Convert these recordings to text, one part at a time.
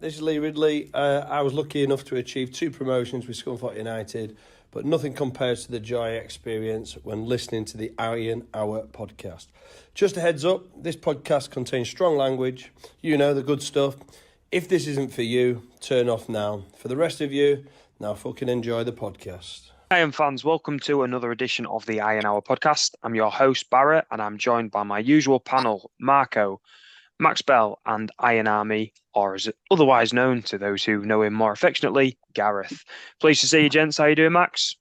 This is Lee Ridley. I was lucky enough to achieve 2 promotions with Scunthorpe United, but nothing compares to the joy I experience when listening to the Iron Hour podcast. Just a heads up, this podcast contains strong language, the good stuff. If this isn't for you, turn off now. For the rest of you, now fucking enjoy the podcast. Iron fans, welcome to another edition of the Iron Hour podcast. I'm your host, Barrett, and I'm joined by my usual panel, Marco, Max Bell, and Iron Army, or as otherwise known to those who know him more affectionately, Gareth. Pleased to see you, gents. How you doing, Max?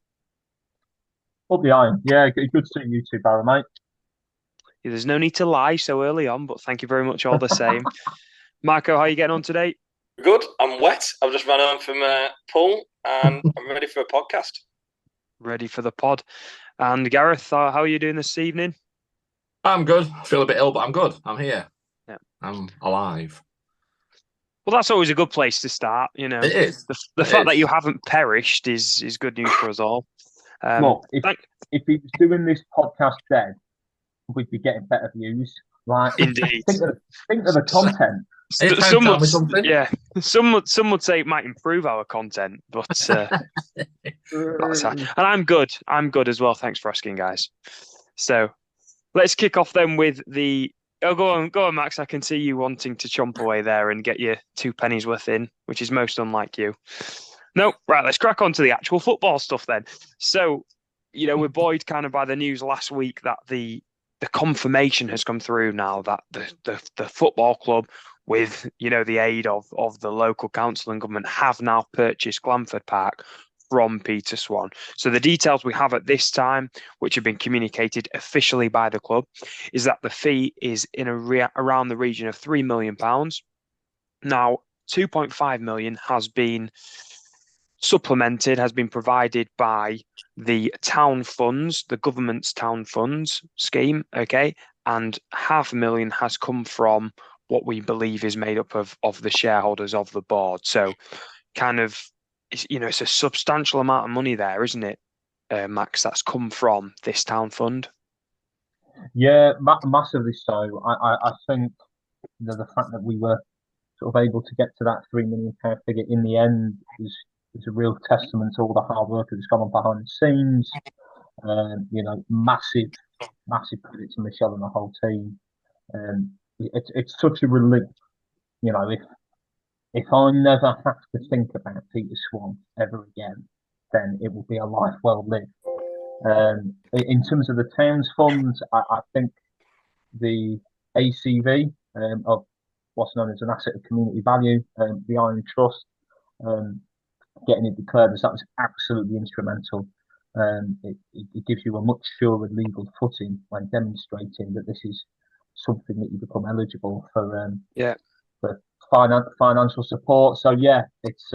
Up the iron. Yeah, good to see you too, Barrett, mate. Yeah, there's no need to lie so early on, but thank you very much all the same. Marco, how are you getting on today? Good. I'm wet. I've just run home from a pool and I'm ready for a podcast. Ready for the pod. And Gareth, how are you doing this evening? I'm good. I feel a bit ill, but I'm good. I'm here. Yeah. I'm alive. Well, that's always a good place to start. It is. The fact that you haven't perished is good news for us all. Look, if he was doing this podcast dead, we'd be getting better views. Like, indeed. Think of the content. Some would say it might improve our content, but that's hard. And I'm good. I'm good as well. Thanks for asking, guys. So let's kick off then with the. Oh, go on, Max. I can see you wanting to chomp away there and get your 2 pennies worth in, which is most unlike you. No, right. Let's crack on to the actual football stuff then. So, we're buoyed kind of by the news last week that the confirmation has come through now that the football club, with the aid of the local council and government, have now purchased Scunthorpe Park from Peter Swan. So the details we have at this time, which have been communicated officially by the club, is that the fee is in around the region of £3 million. Now, 2.5 million has been supplemented, has been provided by the town funds, the government's town funds scheme, okay, and £500,000 has come from what we believe is made up of the shareholders of the board. So kind of, it's a substantial amount of money there, isn't it, Max, that's come from this town fund? Yeah, massively so. I think the fact that we were sort of able to get to that £3 million figure in the end is a real testament to all the hard work that's gone on behind the scenes. Massive credit to Michelle and the whole team. It's such a relief, if I never have to think about Peter Swan ever again, then it will be a life well lived. In terms of the town's funds, I think the ACV of what's known as an asset of community value, the Iron Trust, getting it declared as that was absolutely instrumental. It gives you a much surer legal footing when demonstrating that this is something that you become eligible for financial support. So yeah, it's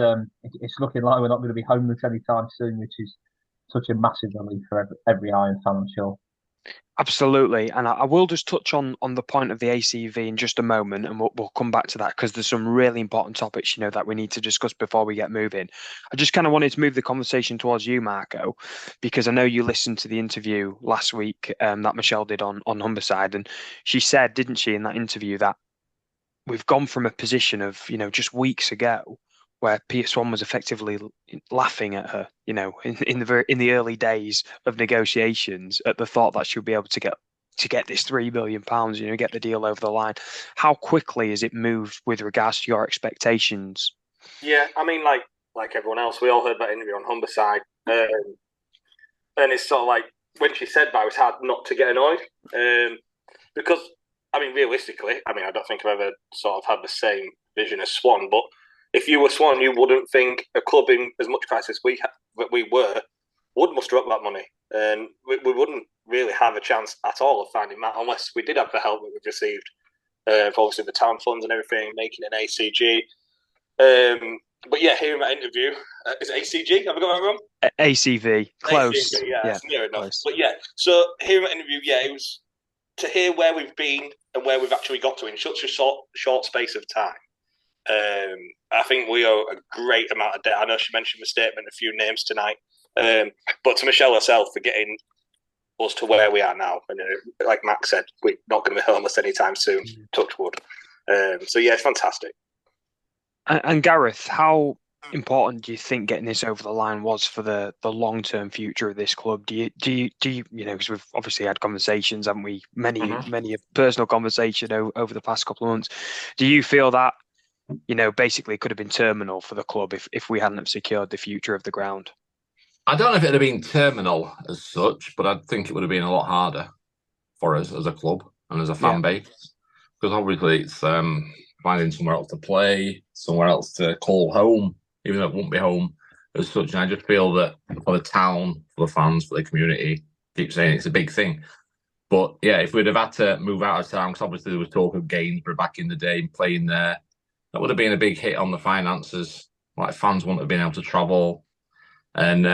looking like we're not going to be homeless anytime soon, which is such a massive relief for every Iron fan, I'm sure. Absolutely, and I will just touch on the point of the ACV in just a moment, and we'll come back to that because there's some really important topics that we need to discuss before we get moving. I just kind of wanted to move the conversation towards you, Marco, because I know you listened to the interview last week that Michelle did on Humberside, and she said, didn't she, in that interview, that we've gone from a position of just weeks ago where Peter Swan was effectively laughing at her, in the early days of negotiations, at the thought that she'll be able to get this £3 million, get the deal over the line. How quickly has it moved with regards to your expectations? Yeah, I mean, like everyone else, we all heard that interview on Humberside, and it's sort of like when she said that, it was hard not to get annoyed, because I mean, realistically, I don't think I've ever sort of had the same vision as Swan, but if you were Swan, you wouldn't think a club in as much crisis that we were would muster up that money. And we wouldn't really have a chance at all of finding that unless we did have the help that we've received for obviously the town funds and everything, making an ACG. But yeah, hearing that interview, is it ACG? Have I got that wrong? ACV, close. ACV, yeah, near enough. Close. But yeah, so hearing that interview, it was to hear where we've been and where we've actually got to in such a short space of time. I think we owe a great amount of debt. I know she mentioned the statement, a few names tonight, but to Michelle herself for getting us to where we are now. And like Max said, we're not going to be homeless anytime soon, touch wood. So yeah, it's fantastic. And Gareth, how important do you think getting this over the line was for the long-term future of this club? Do you because we've obviously had conversations, haven't we? Many a personal conversation over the past couple of months. Do you feel that, basically could have been terminal for the club if we hadn't have secured the future of the ground? I don't know if it'd have been terminal as such, but I think it would have been a lot harder for us as a club and as a fan base, because obviously it's finding somewhere else to play, somewhere else to call home, even though it won't be home as such. And I just feel that for the town, for the fans, for the community, keep saying it's a big thing. But yeah, if we'd have had to move out of town, because obviously there was talk of Gainsborough back in the day and playing there, that would have been a big hit on the finances. Like fans wouldn't have been able to travel. And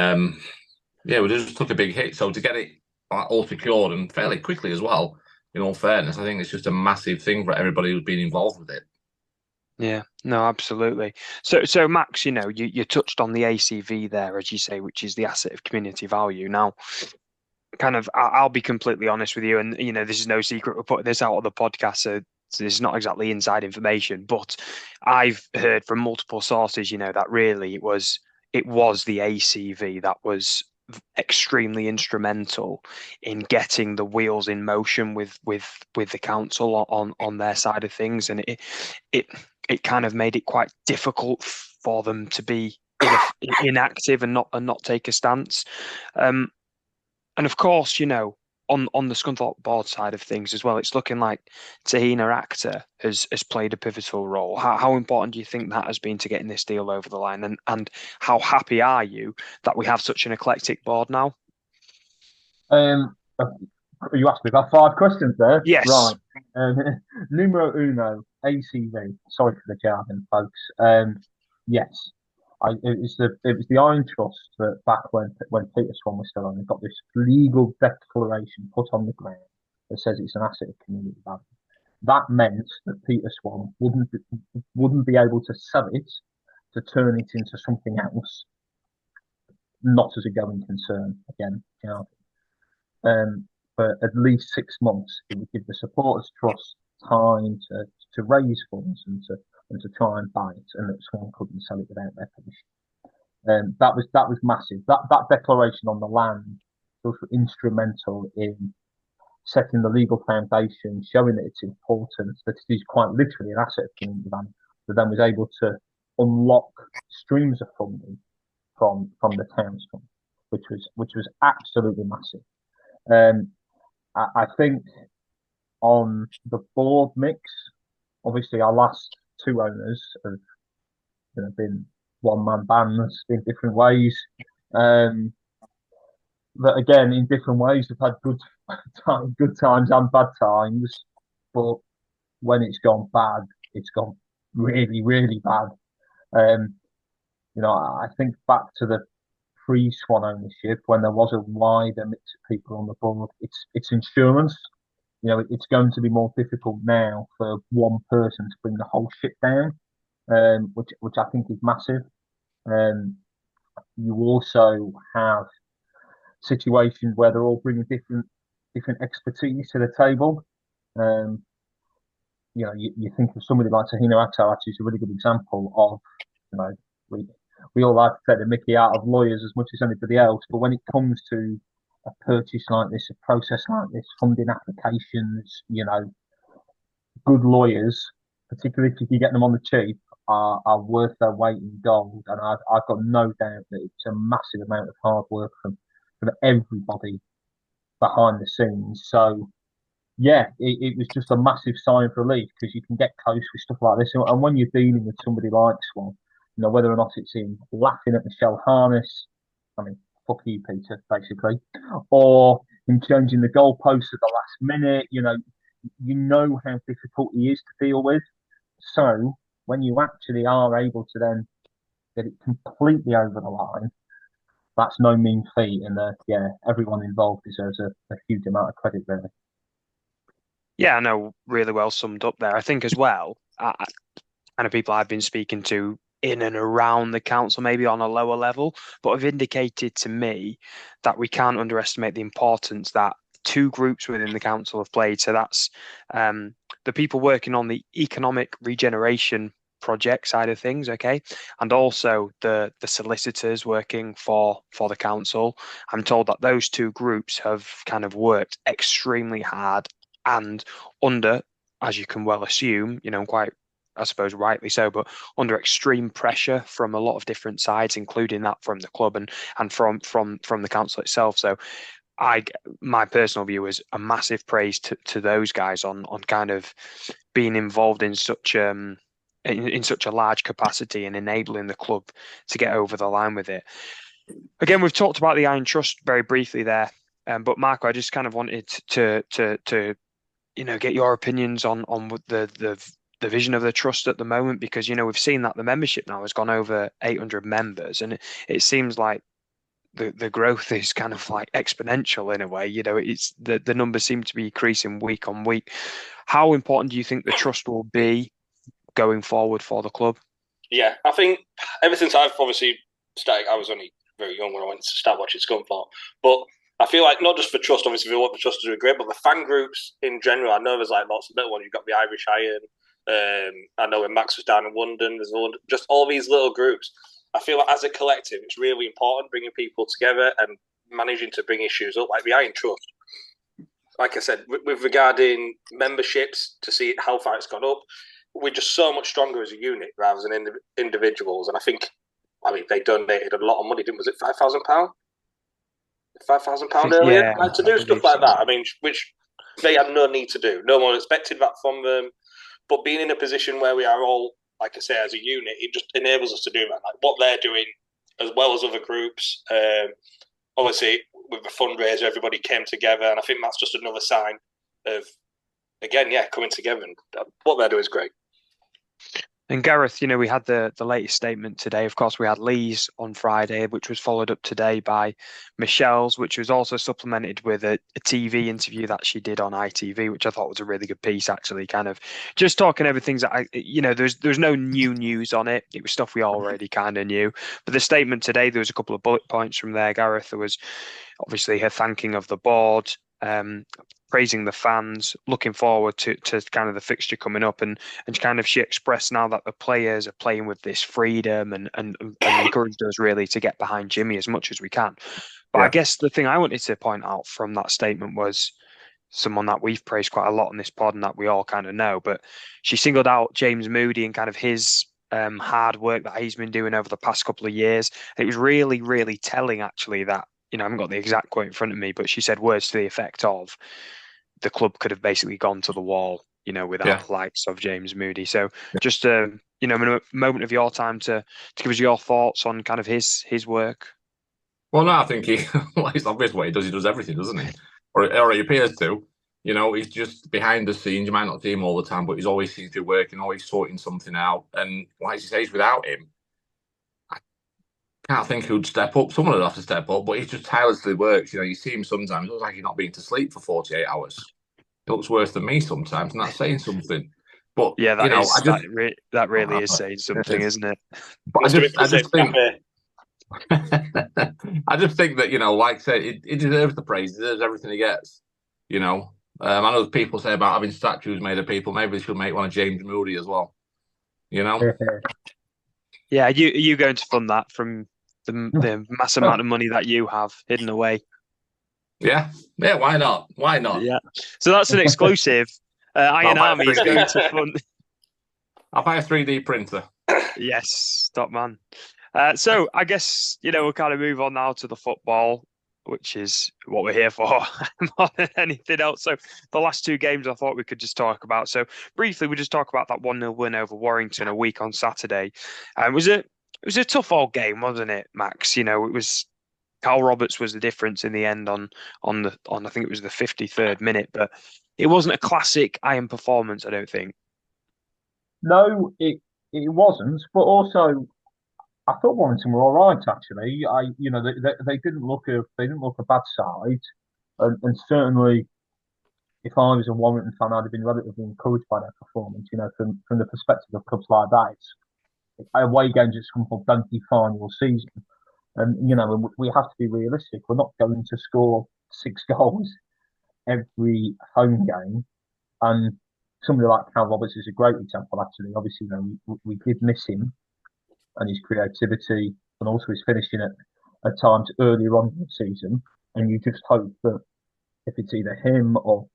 we just took a big hit. So to get it all secured and fairly quickly as well, in all fairness, I think it's just a massive thing for everybody who's been involved with it. Yeah, no, absolutely. So Max, you touched on the ACV there, as you say, which is the asset of community value. Now, kind of, I'll be completely honest with you, and this is no secret. We're putting this out on the podcast, so this is not exactly inside information, but I've heard from multiple sources, that really it was the ACV that was extremely instrumental in getting the wheels in motion with the council on their side of things, and it kind of made it quite difficult for them to be inactive and not take a stance. And of course, on the Scunthorpe board side of things as well, it's looking like Tahina Akhtar has played a pivotal role. How important do you think that has been to getting this deal over the line? And how happy are you that we have such an eclectic board now? You asked me about 5 questions there. Yes. Right. Numero uno, ACV. Sorry for the jargon, folks. Yes. It was the Iron Trust that back when Peter Swan was still on, they got this legal declaration put on the ground that says it's an asset of community value. That meant that Peter Swan wouldn't be able to sell it to turn it into something else, not as a going concern again. For at least 6 months, it would give the supporters trust time to raise funds and to try and buy it, and that Swan couldn't sell it without their permission. That was massive. That declaration on the land was instrumental in setting the legal foundation, showing that it's important, that it is quite literally an asset of community value, that then was able to unlock streams of funding from the town's fund, which was absolutely massive. I think on the board mix, obviously our last 2 owners have been one-man bands in different ways. But again, in different ways, they've had good times and bad times. But when it's gone bad, it's gone really, really bad. I think back to the pre-Swan ownership when there was a wider mix of people on the board. It's insurance. It's going to be more difficult now for one person to bring the whole ship down, which I think is massive. You also have situations where they're all bringing different expertise to the table. You think of somebody like Tahina Akhtar, actually, is a really good example of, we all like to take the mickey out of lawyers as much as anybody else, but when it comes to a purchase like this, a process like this, funding applications, good lawyers, particularly if you can get them on the cheap, are worth their weight in gold. And I've got no doubt that it's a massive amount of hard work from everybody behind the scenes. So, yeah, it was just a massive sigh of relief, because you can get close with stuff like this. And when you're dealing with somebody like Swan, whether or not it's in laughing at Michelle Harness, I mean, fuck you, Peter, basically, or in changing the goalposts at the last minute, you know how difficult he is to deal with. So when you actually are able to then get it completely over the line, that's no mean feat. And everyone involved deserves a huge amount of credit, really. Yeah, I know, really well summed up there. I think as well, I know people I've been speaking to in and around the council, maybe on a lower level, but have indicated to me that we can't underestimate the importance that 2 groups within the council have played. So that's the people working on the economic regeneration project side of things, okay, and also the solicitors working for the council. I'm told that those two groups have kind of worked extremely hard and under, as you can well assume, quite, I suppose rightly so, but under extreme pressure from a lot of different sides, including that from the club and from the council itself. So my personal view is a massive praise to those guys on kind of being involved in such in such a large capacity and enabling the club to get over the line with it. Again, we've talked about the Iron Trust very briefly there, but Marco, I just kind of wanted to get your opinions on the vision of the trust at the moment, because we've seen that the membership now has gone over 800 members, and it seems like the growth is kind of like exponential in a way. It's the numbers seem to be increasing week on week. How important do you think the trust will be going forward for the club? Yeah, I think ever since I've obviously started, I was only very young when I went to start watching Scunthorpe, but I feel like not just for trust, obviously we want the trust to do great, but the fan groups in general. I know there's like lots of little ones. You've got the Irish Iron. I know when Max was down in London, there's just all these little groups. I feel like as a collective, it's really important bringing people together and managing to bring issues up, like the Iron Trust. Like I said, with regarding memberships, to see how far it's gone up, we're just so much stronger as a unit rather than individuals. And I think, they donated a lot of money, didn't? Was it £5,000? £5,000 earlier? Yeah, to do stuff like that. Which they had no need to do. No one expected that from them. But being in a position where we are all, like I say, as a unit, it just enables us to do that. Like what they're doing, as well as other groups. Obviously, with the fundraiser, everybody came together, and I think that's just another sign of, again, coming together. And what they're doing is great. And Gareth, we had the latest statement today. Of course, we had Lee's on Friday, which was followed up today by Michelle's, which was also supplemented with a TV interview that she did on ITV, which I thought was a really good piece, actually, kind of just talking everything that there's no new news on it. It was stuff we already kind of knew. But the statement today, there was a couple of bullet points from there, Gareth. There was obviously her thanking of the board, praising the fans, looking forward to kind of the fixture coming up, and kind of she expressed now that the players are playing with this freedom and encouraged us really to get behind Jimmy as much as we can. But I guess the thing I wanted to point out from that statement was someone that we've praised quite a lot on this pod and that we all kind of know, but she singled out James Moody and kind of his hard work that he's been doing over the past couple of years. And it was really, really telling, actually, that I haven't got the exact quote in front of me, but she said words to the effect of, the club could have basically gone to the wall, without the likes of James Moody. So just a moment of your time to give us your thoughts on kind of his work. Well, no, I think it's obvious what he does. He does everything, doesn't he? Or he appears to. He's just behind the scenes. You might not see him all the time, but he's always seems to be working, always sorting something out. And like he says, without him, I can't think who'd step up. Someone would have to step up, but he just tirelessly works. You see him sometimes. It looks like he's not been to sleep for 48 hours. It looks worse than me sometimes, and that's saying something. But yeah, that really is saying something, isn't it? But I just think I just think that like I said, it deserves the praise. It deserves everything he gets. I know people say about having statues made of people. Maybe they should make one of James Moody as well. Yeah, are you going to fund that from the mass amount of money that you have hidden away? Yeah, why not? Why not? Yeah. So that's an exclusive. Iron Army is going to fund. I'll buy a 3D printer. Yes, top man. So I guess we'll kind of move on now to the football, which is what we're here for more than anything else. So the last two games I thought we could just talk about. So briefly, we just talk about that 1-0 win over Warrington a week on Saturday. It was a tough old game, wasn't it, Max? It was Carl Roberts was the difference in the end on I think it was the 53rd minute, but it wasn't a classic Iron performance, I don't think. No, it wasn't. But also, I thought Warrington were all right actually. They didn't look a bad side, and certainly, if I was a Warrington fan, I'd have been relatively encouraged by their performance. From the perspective of clubs like that, away games at Scunthorpe don't define your season. And we have to be realistic. We're not going to score 6 goals every home game, and somebody like Cal Roberts is a great example, actually. Obviously, we did miss him and his creativity, and also his finishing at times earlier on in the season. And you just hope that if it's either him or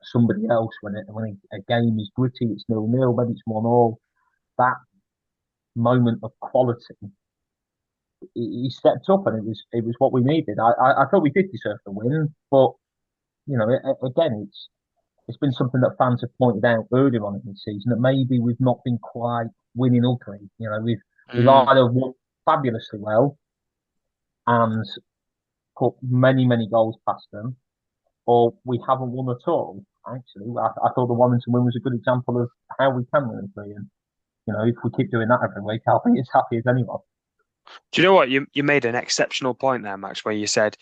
somebody else, when a game is gritty, it's 0-0, maybe it's 1-1, that moment of quality, he stepped up, and it was what we needed. I thought we did deserve the win, but again, it's been something that fans have pointed out earlier on in the season, that maybe we've not been quite winning ugly. We've either won fabulously well and put many goals past them, or we haven't won at all. Actually, I thought the Warrington win was a good example of how we can win ugly, and if we keep doing that every week, I'll be as happy as anyone. Do you know what? You made an exceptional point there, Max, where you said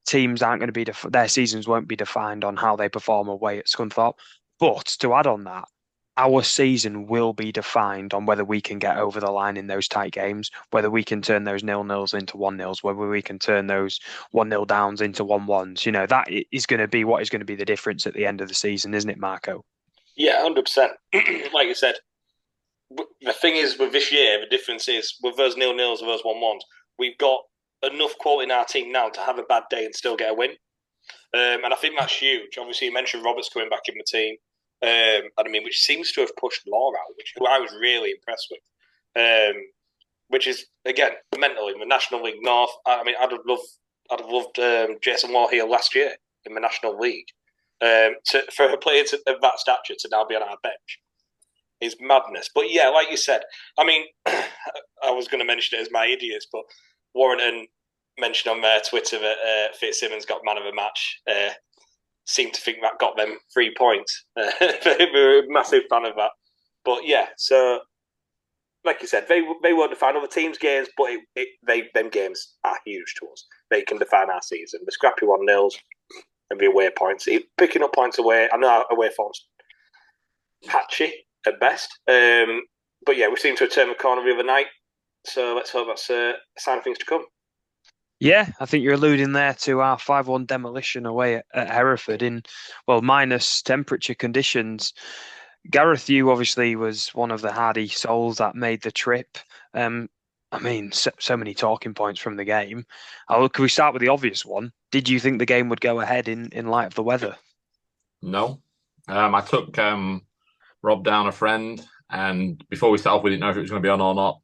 teams aren't going to be their seasons won't be defined on how they perform away at Scunthorpe. But to add on that, our season will be defined on whether we can get over the line in those tight games, whether we can turn those 0-0s into 1-0s, whether we can turn those 1-0 downs into 1-1s. That is going to be what is going to be the difference at the end of the season, isn't it, Marco? Yeah, 100%. Like you said, the thing is with this year, the difference is with those 0-0s and those 1-1s, we've got enough quality in our team now to have a bad day and still get a win. And I think that's huge. Obviously, you mentioned Roberts coming back in the team. Which seems to have pushed Law out, who I was really impressed with. Which is, again, mental in the National League North. I'd have loved Jason Law here last year in the National League. For a player of that stature to now be on our bench is madness. But yeah, like you said, I was going to mention it as my idiots, but Warrington mentioned on their Twitter that Fitzsimmons got man of the match. Seem to think that got them 3 points. They were a massive fan of that. But yeah, so like you said, they won't define other teams' games, but them games are huge to us. They can define our season. The scrappy 1-0s and the away points. Picking up points away, I know our away form's patchy at best. But yeah, we seem to have turned the corner the other night. So let's hope that's a sign of things to come. Yeah, I think you're alluding there to our 5-1 demolition away at Hereford in, minus temperature conditions. Gareth, you obviously was one of the hardy souls that made the trip. So many talking points from the game. Can we start with the obvious one? Did you think the game would go ahead in light of the weather? No. I took Rob down, a friend, and before we set off, we didn't know if it was going to be on or not.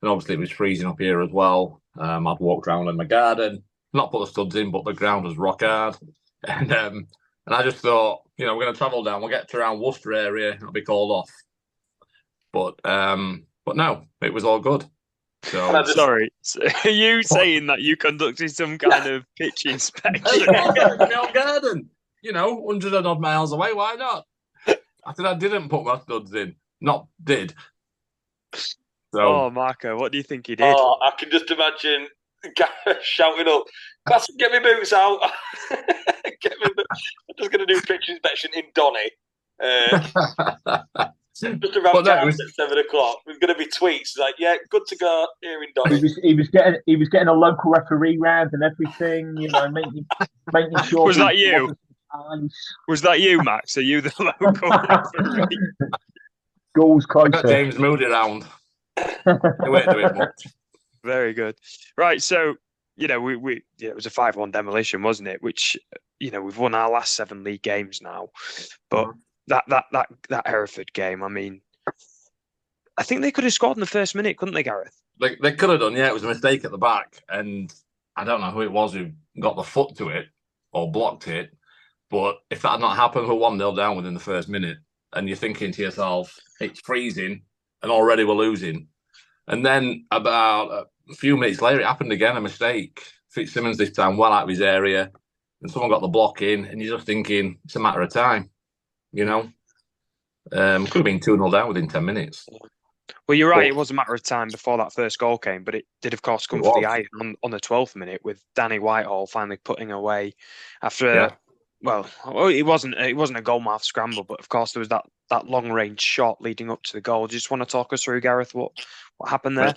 And obviously it was freezing up here as well. I'd walked around in my garden, not put the studs in, but the ground was rock hard. And I just thought, we're going to travel down. We'll get to around Worcester area. It'll be called off. But no, it was all good. So sorry, are you saying that you conducted some kind of pitch inspection? in my own garden, 100 and odd miles away. Why not? I said I didn't put my studs in. Not did. So, Marco, what do you think he did? I can just imagine Gareth shouting up, "Class, get me boots out!" I'm just going to do pitch inspection in Donny. Just around at 7 o'clock. There's going to be tweets like, "Yeah, good to go here in Donny." He was getting a local referee round and everything. Making sure. Was that you? Was that you, Max? Are you the local referee? Goals closer. I got James Moody around. Very good. Right, so it was a 5-1 demolition, wasn't it? Which we've won our last 7 league games now, but that Hereford game, I think they could have scored in the first minute, couldn't they, Gareth? They could have done. Yeah, it was a mistake at the back, and I don't know who it was who got the foot to it or blocked it. But if that had not happened, we're 1-0 down within the first minute, and you're thinking to yourself, it's freezing, and already we're losing. And then about a few minutes later, it happened again, a mistake. Fitzsimmons this time well out of his area, and someone got the block in, and you're just thinking, it's a matter of time, Could have been 2-0 down within 10 minutes. Well, you're right, it was a matter of time before that first goal came, but it did, of course, come for the iron on the 12th minute with Danny Whitehall finally putting away after it wasn't a goal-mouth scramble, but of course there was that long-range shot leading up to the goal. Do you just want to talk us through, Gareth, what happened there?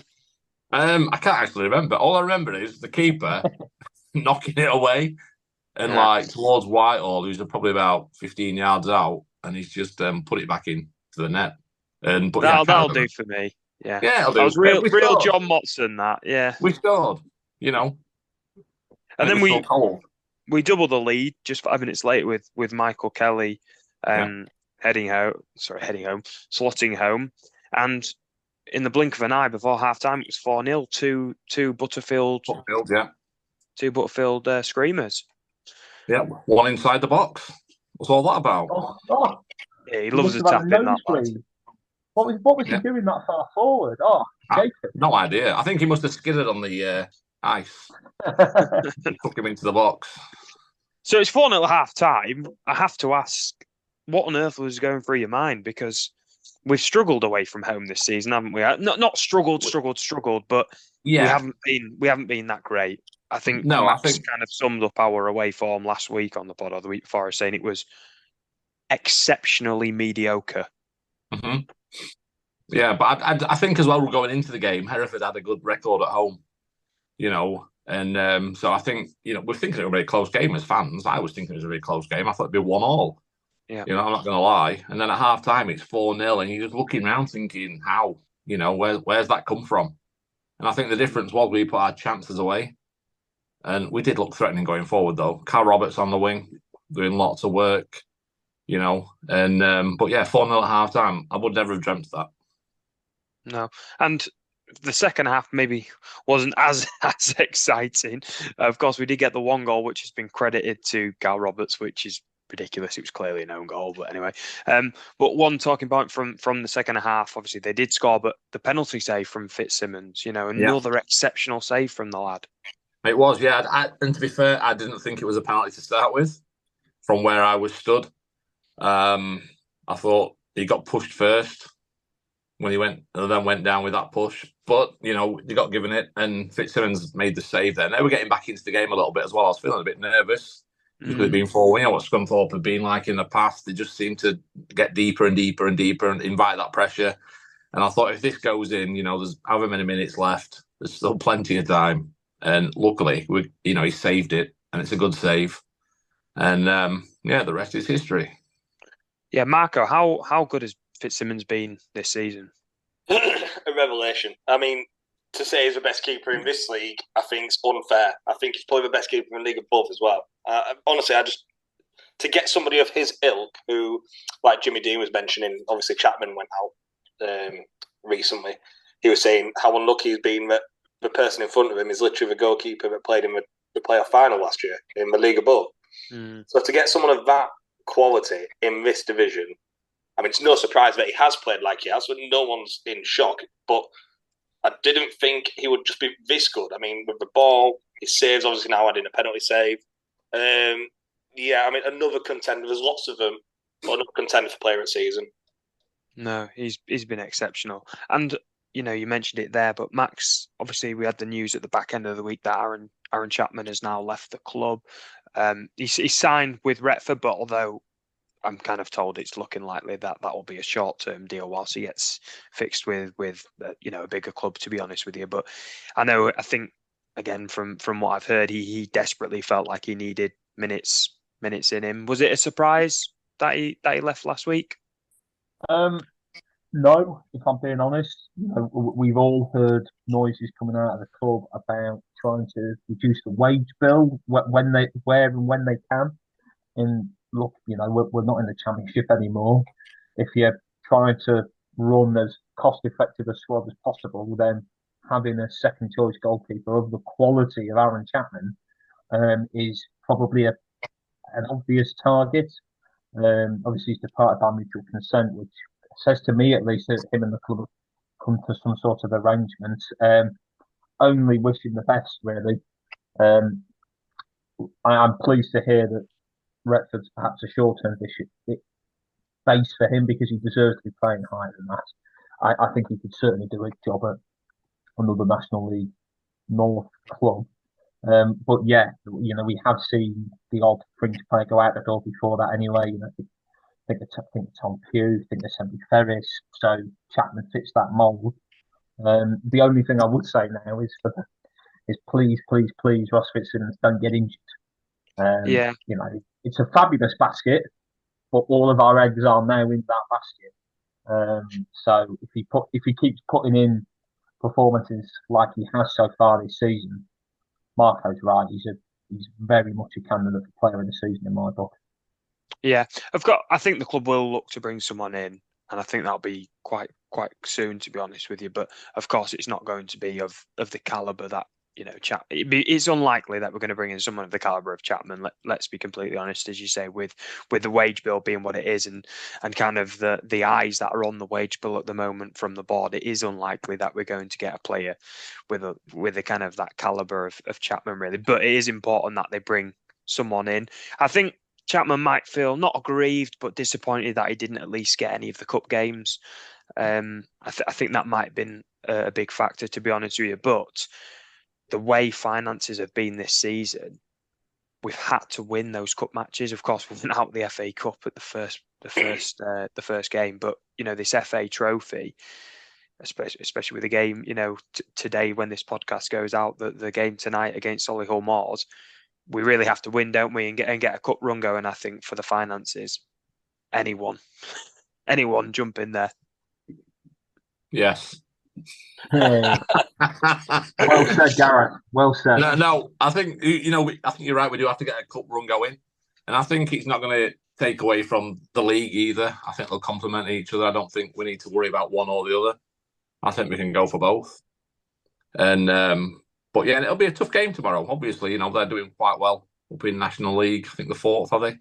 I can't actually remember. All I remember is the keeper knocking it away and towards Whitehall, who's probably about 15 yards out, and he's just put it back into the net. But that'll do for me. Yeah, yeah, that was real John Motson. That we scored. And then we doubled the lead just 5 minutes later with Michael Kelly slotting home, and in the blink of an eye before half time it was 4-0 to Butterfield. Two Butterfield screamers. Yeah, one inside the box. What's all that about? Yeah, he loves a tap in that lad. What was he doing that far forward? Jacob. No idea. I think he must have skidded on the ice. Took him into the box. So it's 4-0 at half time. I have to ask, what on earth was going through your mind? Because we've struggled away from home this season, haven't we? Not struggled, but we haven't been that great. I think Max kind of summed up our away form last week on the pod or the week before, saying it was exceptionally mediocre. Mm-hmm. Yeah, but I think as well, we're going into the game, Hereford had a good record at home, and so I think, we're thinking it was a very close game as fans. I was thinking it was a very close game. I thought it'd be 1-1. Yeah. I'm not going to lie. And then at half time, it's 4-0, and you're just looking around thinking, how? Where's that come from? And I think the difference was we put our chances away. And we did look threatening going forward, though. Carl Roberts on the wing, doing lots of work, but yeah, 4-0 at half time. I would never have dreamt that. No. And the second half maybe wasn't as exciting. Of course, we did get the one goal, which has been credited to Carl Roberts, which is ridiculous. It was clearly an own goal, but anyway. But one talking point from the second half, obviously they did score, but the penalty save from Fitzsimmons, another exceptional save from the lad. It was, yeah. And to be fair, I didn't think it was a penalty to start with, from where I was stood. I thought he got pushed first when he went down with that push. But, he got given it, and Fitzsimmons made the save there. They were getting back into the game a little bit as well. I was feeling a bit nervous. Because they've been forward. What Scunthorpe have been like in the past. They just seem to get deeper and deeper and deeper and invite that pressure. And I thought if this goes in, there's however many minutes left, there's still plenty of time. And luckily, he saved it, and it's a good save. And the rest is history. Yeah, Marco, how good has Fitzsimmons been this season? A revelation. I mean, to say he's the best keeper in this league, I think is unfair. I think he's probably the best keeper in the league above as well. Honestly, to get somebody of his ilk, who, like Jimmy Dean was mentioning, obviously Chapman went out recently. He was saying how unlucky he's been that the person in front of him is literally the goalkeeper that played in the playoff final last year in the league above. So to get someone of that quality in this division, I mean, it's no surprise that he has played like he has, but no one's in shock. But I didn't think he would just be this good. I mean, with the ball, his saves, obviously now adding a penalty save. Another contender. There's lots of them, but another contender for player of the season. No, he's been exceptional. And, you mentioned it there, but Max, obviously we had the news at the back end of the week that Aaron Chapman has now left the club. He signed with Retford, but although I'm kind of told it's looking likely that will be a short-term deal whilst he gets fixed with a bigger club, to be honest with you. But I think, again, from what I've heard, he desperately felt like he needed minutes in him. Was it a surprise that he left last week? No, if I'm being honest. We've all heard noises coming out of the club about trying to reduce the wage bill where and when they can. And look, we're not in the Championship anymore. If you're trying to run as cost-effective a squad as possible, then having a second-choice goalkeeper of the quality of Aaron Chapman is probably an obvious target. Obviously, he's departed by mutual consent, which says to me, at least, that him and the club have come to some sort of arrangement. Only wishing the best, really. I'm pleased to hear that Retford's perhaps a short-term base for him because he deserves to be playing higher than that. I think he could certainly do a job at another National League North club. But yeah, we have seen the odd fringe player go out the door before that anyway. I think Tom Pugh, I think there's Henry Ferris, so Chapman fits that mould. The only thing I would say now is please, Ross Fitzsimmons don't get injured. It's a fabulous basket, but all of our eggs are now in that basket. So if he keeps putting in performances like he has so far this season, Marco's right. He's very much a candidate for player of the season in my book. Yeah, I think the club will look to bring someone in, and I think that'll be quite soon, to be honest with you. But of course, it's not going to be of the caliber that it's unlikely that we're going to bring in someone of the caliber of Chapman. Let's be completely honest, as you say, with the wage bill being what it is, and kind of the eyes that are on the wage bill at the moment from the board, it is unlikely that we're going to get a player with a kind of that caliber of Chapman, really. But it is important that they bring someone in. I think Chapman might feel not aggrieved but disappointed that he didn't at least get any of the cup games. I think that might have been a big factor, to be honest with you. But the way finances have been this season, we've had to win those cup matches. Of course, we went out the FA Cup at the first game, but this FA trophy, especially with the game, today when this podcast goes out, the game tonight against Solihull Moors, we really have to win, don't we, and get a cup run going. I think for the finances, anyone jump in there. Yes. Well said, Gareth. Well said. No. I think I think you're right. We do have to get a cup run going, and I think it's not going to take away from the league either. I think they'll complement each other. I don't think we need to worry about one or the other. I think we can go for both. And but yeah, it'll be a tough game tomorrow. Obviously, they're doing quite well up in National League. I think the fourth, are they?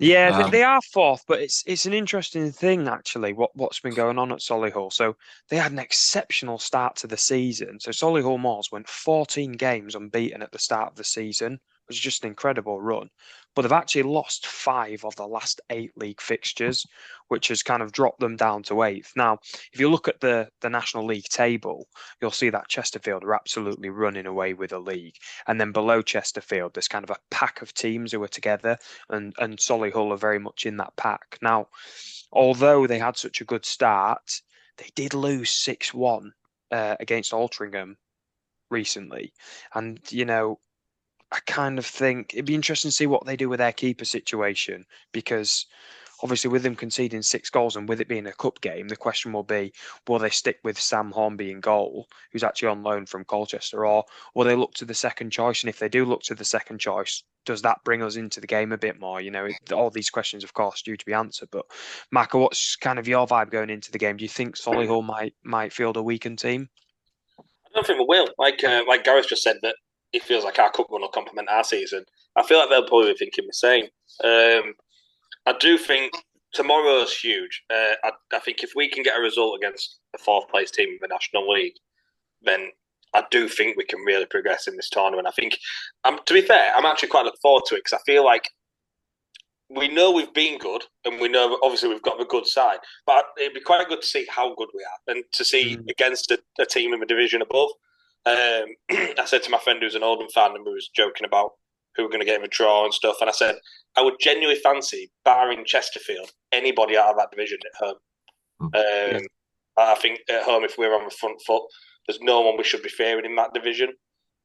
Yeah, they are fourth, but it's an interesting thing actually. What's been going on at Solihull? So they had an exceptional start to the season. So Solihull Moors went 14 games unbeaten at the start of the season, which is just an incredible run. But they've actually lost 5 of the last 8 league fixtures, which has kind of dropped them down to 8th. Now, if you look at the National League table, you'll see that Chesterfield are absolutely running away with the league. And then below Chesterfield, there's kind of a pack of teams who are together, and Solihull are very much in that pack. Now, although they had such a good start, they did lose 6-1 against Altrincham recently. And, I kind of think it'd be interesting to see what they do with their keeper situation, because obviously with them conceding 6 goals and with it being a cup game, the question will be, will they stick with Sam Hornby in goal, who's actually on loan from Colchester, or will they look to the second choice? And if they do look to the second choice, does that bring us into the game a bit more? All these questions, of course, due to be answered. But Marco, what's kind of your vibe going into the game? Do you think Solihull might field a weakened team? I don't think we will. Like Gareth just said, that it feels like our cup run will complement our season. I feel like they'll probably be thinking the same. I do think tomorrow's huge. I think if we can get a result against a 4th place team in the National League, then I do think we can really progress in this tournament. I think, to be fair, I'm actually quite looking forward to it, because I feel like we know we've been good, and we know obviously we've got the good side, but it'd be quite good to see how good we are, and to see against a team in the division above. I said to my friend who's an Oldham fan, and we was joking about who were going to get him a draw and stuff, and I said I would genuinely fancy, barring Chesterfield, anybody out of that division at home. I think at home, if we're on the front foot, there's no one we should be fearing in that division.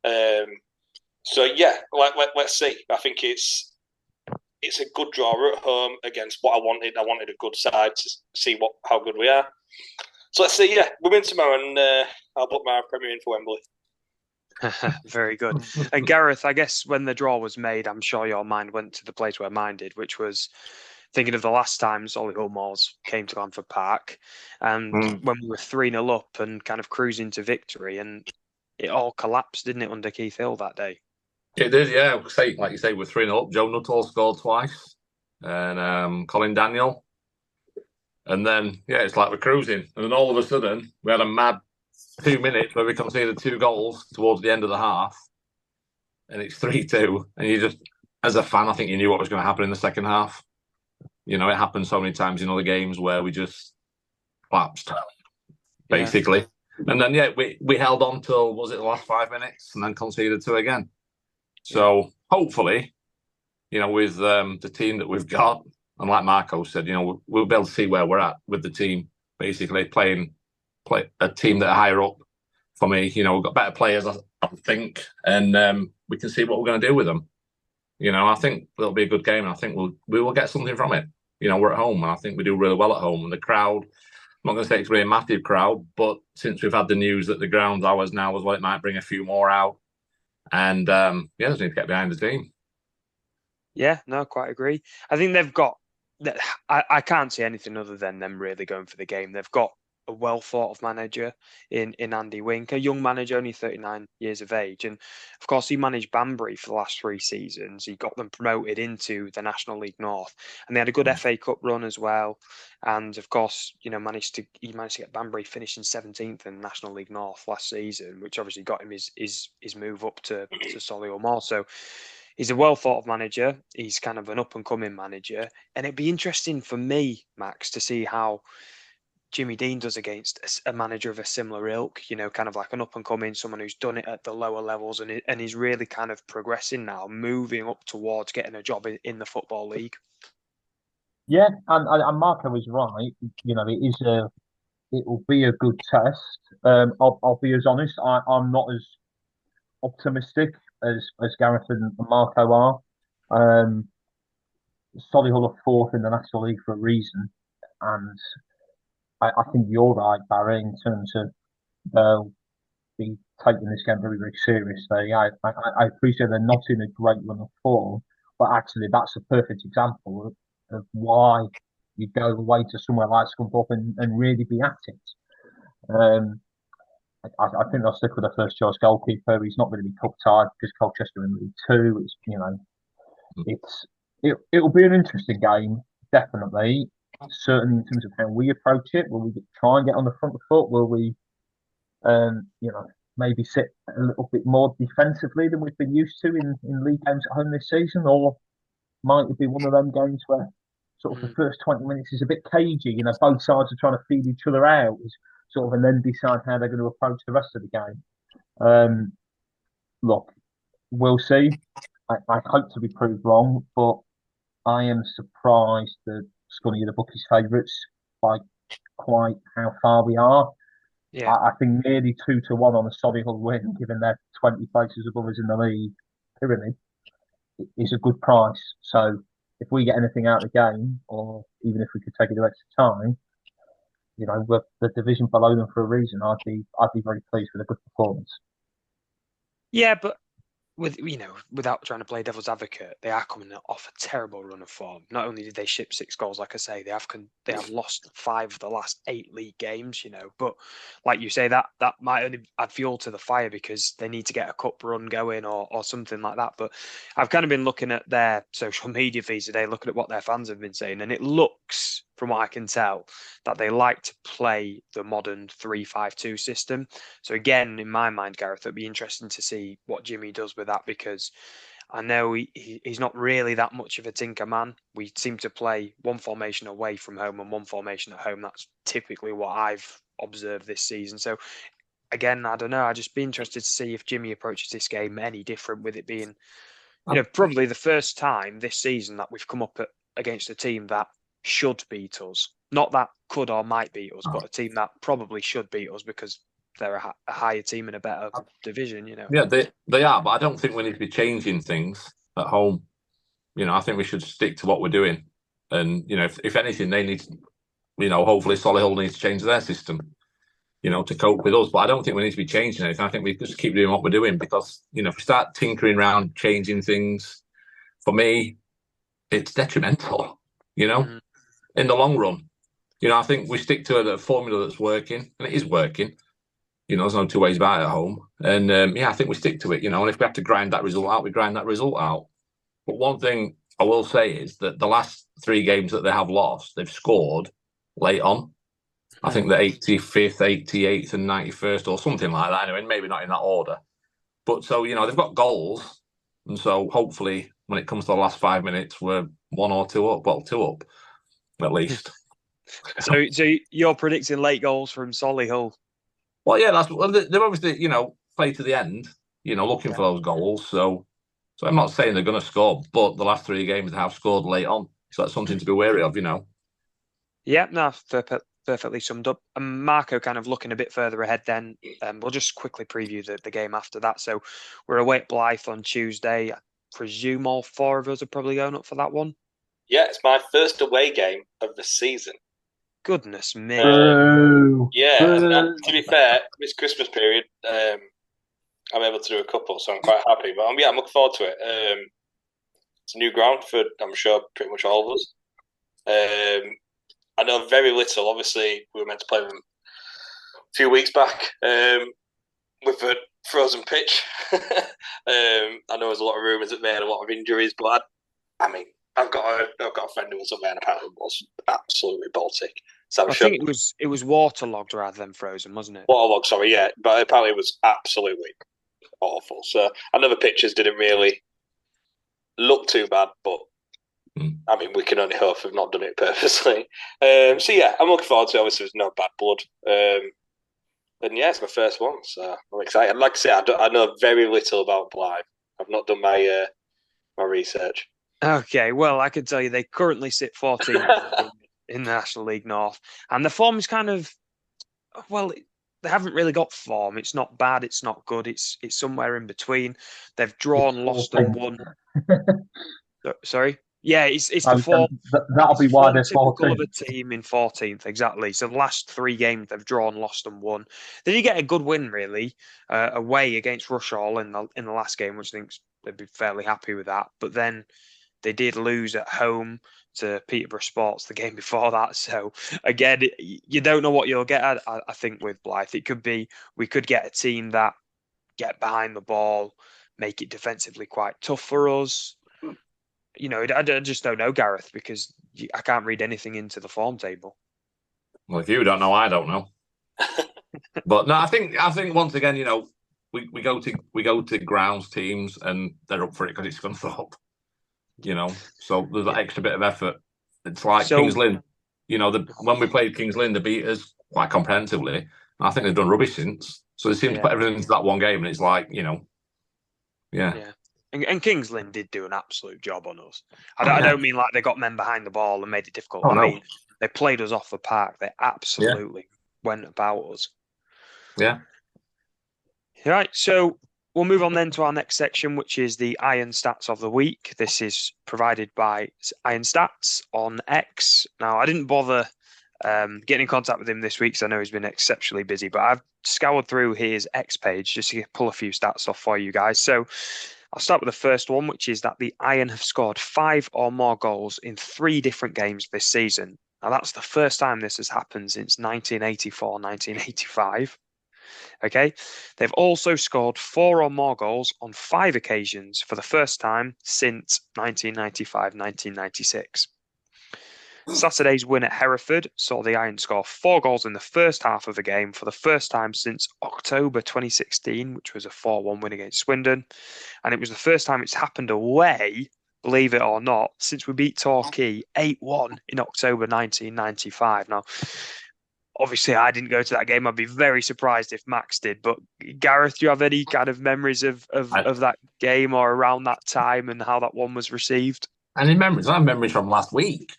So yeah, let's see. I think it's a good draw. We're at home against what I wanted. I wanted a good side to see how good we are. So let's see. Yeah, we win tomorrow, and I'll book my Premier in for Wembley. Very good. And Gareth, I guess when the draw was made, I'm sure your mind went to the place where mine did, which was thinking of the last time Solihull Moors came to Lanford Park, and when we were 3-0 up and kind of cruising to victory, and it all collapsed, didn't it, under Keith Hill that day? It did, yeah. Like you say, we're 3-0 up. Joe Nuttall scored twice, and Colin Daniel. And then, yeah, it's like we're cruising. And then all of a sudden, we had a mad 2 minutes where we conceded 2 goals towards the end of the half. And it's 3-2. And you just, as a fan, I think you knew what was going to happen in the second half. It happened so many times in other games where we just collapsed, basically. Yeah. And then, yeah, we held on till, was it the last 5 minutes? And then conceded 2 again. So, hopefully, with the team that we've got, and like Marco said, we'll be able to see where we're at with the team, basically play a team that are higher up. For me, we've got better players, I think, and we can see what we're going to do with them. I think it'll be a good game, and I think we will get something from it. we're at home, and I think we do really well at home. And the crowd, I'm not going to say it's really a massive crowd, but since we've had the news that the ground's ours now as well, it might bring a few more out. And just need to get behind the team. Yeah, no, quite agree. I think they've got. I can't see anything other than them really going for the game. They've got a well thought of manager in Andy Wink, a young manager, only 39 years of age, and of course he managed Banbury for the last 3 seasons. He got them promoted into the National League North, and they had a good FA Cup run as well. And of course, managed to get Banbury finishing 17th in National League North last season, which obviously got him his move up to Solihull more. So he's a well thought of manager. He's kind of an up and coming manager, and it'd be interesting for me, Max, to see how Jimmy Dean does against a manager of a similar ilk, kind of like an up and coming, someone who's done it at the lower levels and he's really kind of progressing now, moving up towards getting a job in the Football League. Yeah, and Marco was right. It will be a good test. I'll be as honest. I'm not as optimistic as Gareth and Marco are. Solihull are fourth in the National League for a reason, and I think you're right, Barry, in terms of they'll be taking this game very, very seriously. I appreciate they're not in a great run of form, but actually that's a perfect example of why you go away to somewhere like Scunthorpe and really be at it. I think they'll stick with their first choice goalkeeper. He's not going to be cup tied because Colchester are in League Two. It'll be an interesting game, definitely. Certainly in terms of how we approach it. Will we try and get on the front foot? Will we, maybe sit a little bit more defensively than we've been used to in league games at home this season, or might it be one of them games where sort of the first 20 minutes is a bit cagey? Both sides are trying to feed each other out, and then decide how they're going to approach the rest of the game. Look, we'll see. I hope to be proved wrong, but I am surprised that Scunny are the bookies' favourites by quite how far we are. Yeah. I think nearly 2-1 on a Solihull win, given they're 20 places above us in the league pyramid, is a good price. So if we get anything out of the game, or even if we could take it to extra time, we're the division below them for a reason. I'd be very pleased with a good performance. Yeah, but without trying to play devil's advocate, they are coming off a terrible run of form. Not only did they ship 6 goals, like I say, they have lost 5 of the last 8 league games. But like you say, that might only add fuel to the fire because they need to get a cup run going or something like that. But I've kind of been looking at their social media feeds today, looking at what their fans have been saying, and it looks, from what I can tell, that they like to play the modern 3-5-2 system. So again, in my mind, Gareth, it'd be interesting to see what Jimmy does with that, because I know he's not really that much of a tinker man. We seem to play one formation away from home and one formation at home. That's typically what I've observed this season. So again, I don't know. I'd just be interested to see if Jimmy approaches this game any different, with it being, probably the first time this season that we've come up against a team that should beat us. Not that could or might beat us, but a team that probably should beat us because they're a higher team in a better division, Yeah, they are, but I don't think we need to be changing things at home. I think we should stick to what we're doing. And, if anything, they need to, hopefully Solihull needs to change their system, to cope with us. But I don't think we need to be changing anything. I think we just keep doing what we're doing, because, if we start tinkering around, changing things, for me, it's detrimental, in the long run. I think we stick to a formula that's working, and it is working. There's no two ways about it at home. And I think we stick to it, and if we have to grind that result out, we grind that result out. But one thing I will say is that the last 3 games that they have lost, they've scored late on. I think the 85th, 88th, and 91st, or something like that. Anyway, maybe not in that order. But so, they've got goals. And so hopefully when it comes to the last 5 minutes, we're 1 or 2 up. Well, 2 up, at least. So you're predicting late goals from Solihull? Well, yeah, they've obviously, played to the end, looking for those goals. So I'm not saying they're going to score, but the last 3 games they have scored late on. So that's something to be wary of, Yeah, no, perfectly summed up. And Marco, kind of looking a bit further ahead then, we'll just quickly preview the game after that. So we're away at Blyth on Tuesday. I presume all 4 of us are probably going up for that one. Yeah, it's my first away game of the season. Goodness me. Yeah, and to be fair, this Christmas period, I'm able to do a couple, so I'm quite happy. But I'm looking forward to it. It's a new ground for, I'm sure, pretty much all of us. I know very little. Obviously, we were meant to play them a few weeks back with a frozen pitch. I know there's a lot of rumours that they had a lot of injuries, but I mean, I've got a friend who was up there and apparently was absolutely Baltic. So I think it was waterlogged rather than frozen, wasn't it? Waterlogged, sorry, yeah, but apparently it was absolutely awful. So I know the pictures didn't really look too bad, but I mean, we can only hope they've not done it purposely. So yeah, I'm looking forward to it. Obviously, there's no bad blood. And yeah, it's my first one, so I'm excited. Like I say, I know very little about Blythe. I've not done my my research. Okay, well, I can tell you they currently sit 14th in the National League North, and the form is kind of, well, they haven't really got form. It's not bad, it's not good. It's somewhere in between. They've drawn, lost, and won. Sorry. Yeah, it's the form. That'll be why they're 14th. Of a team in 14th, exactly. So the last 3 games they've drawn, lost, and won. They did get a good win, really, away against Rushall in the last game, which I think they'd be fairly happy with that. But then they did lose at home to Peterborough Sports the game before that. So again, you don't know what you'll get. I think with Blythe, it could be we could get a team that get behind the ball, make it defensively quite tough for us. You know, I just don't know, Gareth, because I can't read anything into the form table. Well, if you don't know, I don't know. But no, I think once again, you know, we go to grounds teams and they're up for it because it's Scunthorpe. You know, so there's that extra bit of effort. It's like Kings Lynn. You know, when we played Kings Lynn, they beat us quite comprehensively. And I think they've done rubbish since. So they seem to put everything into that one game, and it's like, you know, yeah. And Kings Lynn did do an absolute job on us. I don't mean like they got men behind the ball and made it difficult. I mean, they played us off the park. They absolutely went about us. Yeah. Right, so we'll move on then to our next section, which is the Iron Stats of the Week. This is provided by Iron Stats on X. Now, I didn't bother getting in contact with him this week because I know he's been exceptionally busy, but I've scoured through his X page just to pull a few stats off for you guys. So I'll start with the first one, which is that the Iron have scored 5 or more goals in 3 different games this season. Now, that's the first time this has happened since 1984-1985. Okay, they've also scored 4 or more goals on 5 occasions for the first time since 1995-1996. Saturday's win at Hereford saw the Iron score 4 goals in the first half of the game for the first time since October 2016, which was a 4-1 win against Swindon. And it was the first time it's happened away, believe it or not, since we beat Torquay 8-1 in October 1995. Now, obviously, I didn't go to that game. I'd be very surprised if Max did. But Gareth, do you have any kind of memories of that game or around that time and how that one was received? Any memories? I have memories from last week.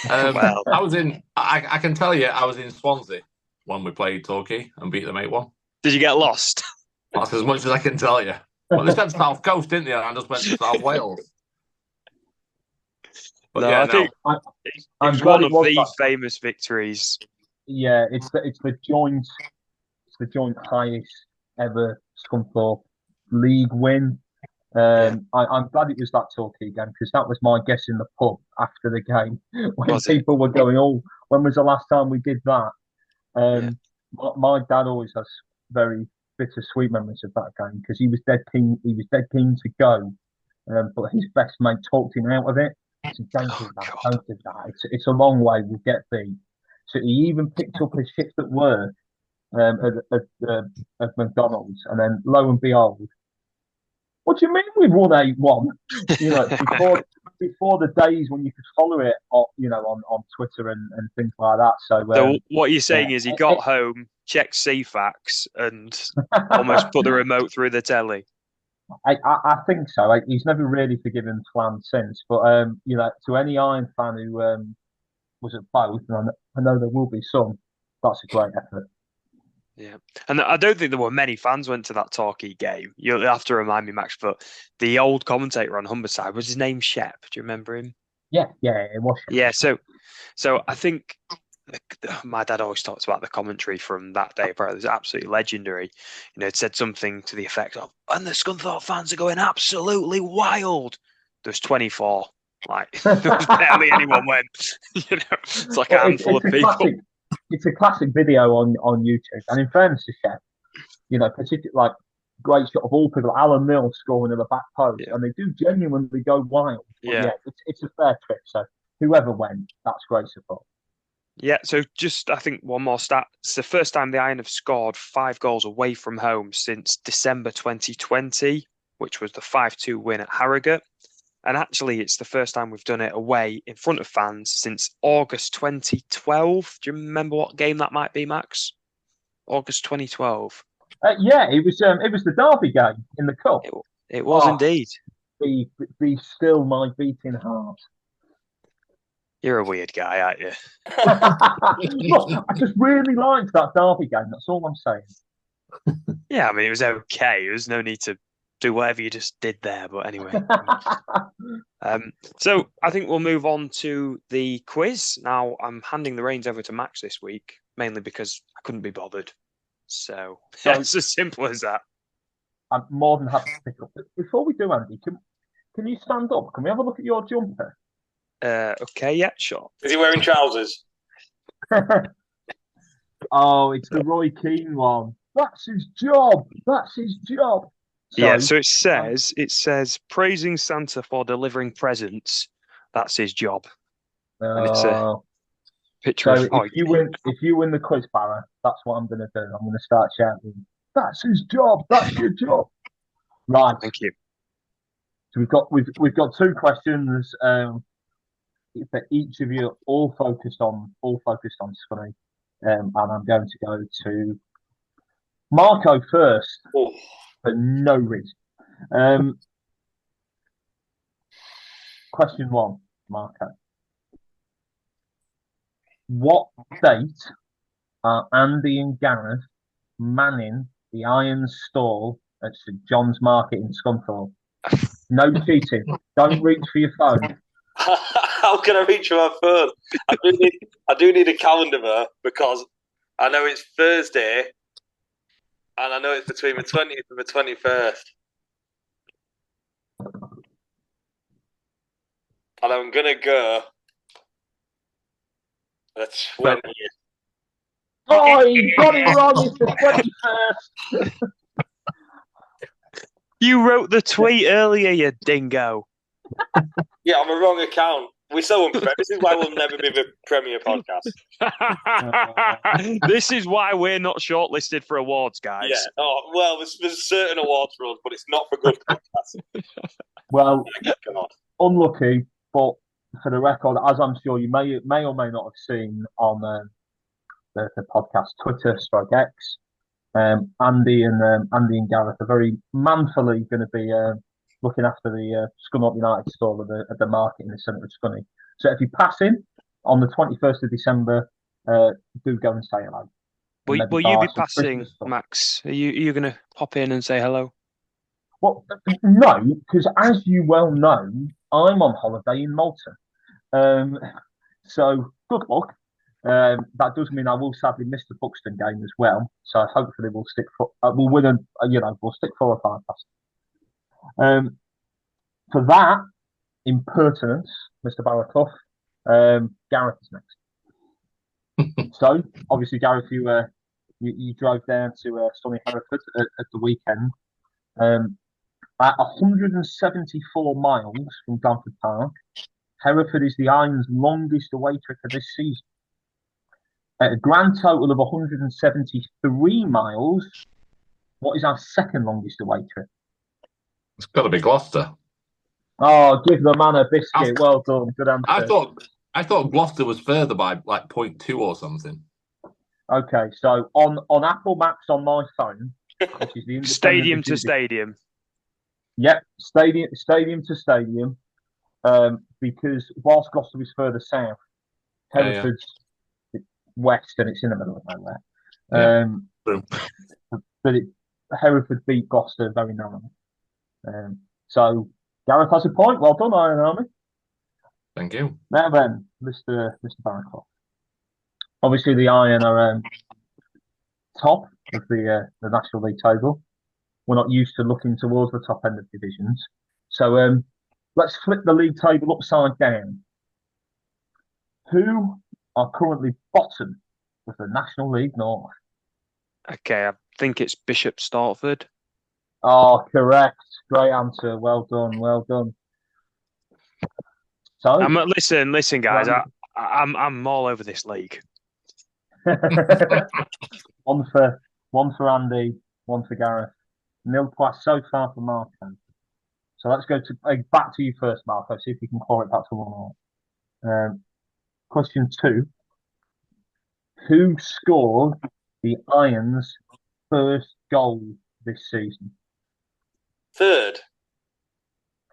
Well, I can tell you, I was in Swansea when we played Torquay and beat them 8-1. Did you get lost? That's as much as I can tell you. Well, they said South Coast, didn't they? And I just went to South Wales. But I think it was one of the famous victories. Yeah, it's the joint highest ever Scunthorpe League win. I'm glad it was that Torquay game because that was my guess in the pub after the game when people were going, "Oh, when was the last time we did that?" My dad always has very bittersweet memories of that game because he was dead keen. He was dead keen to go, but his best mate talked him out of it. So don't do that. It's a long way. We'll get beat. So he even picked up a shift at work at McDonald's, and then lo and behold. What do you mean we won 8-1? You know, before the days when you could follow it, on Twitter and things like that. So what you're saying is he got home, checked CFAX, and almost put the remote through the telly. I think so. He's never really forgiven Flan since. But to any Iron fan who was at both, and I know there will be some, that's a great effort. Yeah, and I don't think there were many fans went to that Torquay game. You'll have to remind me, Max, but the old commentator on Humberside, was his name Shep? Do you remember him? Yeah, it was. Yeah, so I think my dad always talks about the commentary from that day. Apparently, it was absolutely legendary. It said something to the effect of, "And the Scunthorpe fans are going absolutely wild." There's 24. Like there was barely anyone went. It's like a handful of people. It's a classic video on YouTube, and in fairness to Chef, particularly like great shot of all people, Alan Mills scoring in the back post, and they do genuinely go wild. But yeah, it's a fair trip. So whoever went, that's great support. Yeah, so just I think one more stat. It's the first time the Iron have scored 5 goals away from home since December 2020, which was the 5-2 win at Harrogate. And actually, it's the first time we've done it away in front of fans since August 2012. Do you remember what game that might be, Max? August 2012. Yeah, it was the Derby game in the cup. It was indeed. Be still my beating heart. You're a weird guy, aren't you? Look, I just really liked that Derby game. That's all I'm saying. Yeah, I mean, it was okay. There was no need to do whatever you just did there. But anyway. So I think we'll move on to the quiz. Now, I'm handing the reins over to Max this week, mainly because I couldn't be bothered. So it's as simple as that. I'm more than happy to pick up. But before we do, Andy, can you stand up? Can we have a look at your jumper? Okay, yeah, sure. Is he wearing trousers? Oh, it's the Roy Keane one. That's his job. So it says praising Santa for delivering presents. That's his job. And it's a picture of if you win the quiz, Barra, that's what I'm going to do. I'm going to start shouting, "That's his job. That's your job." Right. Thank you. So we've got 2 questions for each of you, all focused on Scunny, and I'm going to go to Marco first for no reason. Question 1, Marco. What date are Andy and Gareth manning the Iron Stall at St John's Market in Scunthorpe? No cheating. Don't reach for your phone. How can I reach for my phone? I do need a calendar there because I know it's Thursday and I know it's between the 20th and the 21st. And I'm going to go the 20th. Oh, he got it wrong. It's the 21st. You wrote the tweet earlier, you dingo. Yeah, I'm a wrong account. We're so unprepared. This is why we'll never be the premier podcast. This is why we're not shortlisted for awards, guys. Yeah. Oh, well, there's certain awards for us, but it's not for good podcasts. Well, unlucky, but for the record, as I'm sure you may or may not have seen on the podcast Twitter /X, Andy and Gareth are very manfully going to be looking after the Scunthorpe United stall at the market in the centre of Scunny. So if you pass in on the 21st of December, do go and say hello. Will you be passing, Max? Are you going to pop in and say hello? Well, no, because as you well know, I'm on holiday in Malta. So good luck. That does mean I will sadly miss the Buxton game as well. So hopefully we'll stick we'll win we'll stick 4 or 5 past. For that impertinence, Mr. Barraclough, Gareth is next. So obviously, Gareth, you drove down to sunny Hereford at the weekend. At 174 miles from Scunthorpe Park, Hereford is the Iron's longest away trip of this season. At a grand total of 173 miles, what is our second longest away trip? It's got to be Gloucester. Oh, give the man a biscuit. Well done. Good answer. I thought Gloucester was further by like 0.2 or something. Okay, so on Apple Maps on my phone, which is the stadium to stadium. Yep, stadium to stadium. Because whilst Gloucester is further south, Hereford's west and it's in the middle of nowhere. But Hereford beat Gloucester very narrowly. So Gareth has a point. Well done, Iron Army. Thank you. Now then, Mr. Barraclough. Obviously, the Iron are top of the National League table. We're not used to looking towards the top end of divisions. So let's flip the league table upside down. Who are currently bottom of the National League North? Okay, I think it's Bishop Stortford. Oh, correct. Great answer. Well done. Well done. So, Listen, guys. I'm all over this league. one for Andy, one for Gareth. Nil points so far for Marco. So let's go to back to you first, Marco. See if you can claw it back to 1-1. Question 2. Who scored the Irons' first goal this season? Third.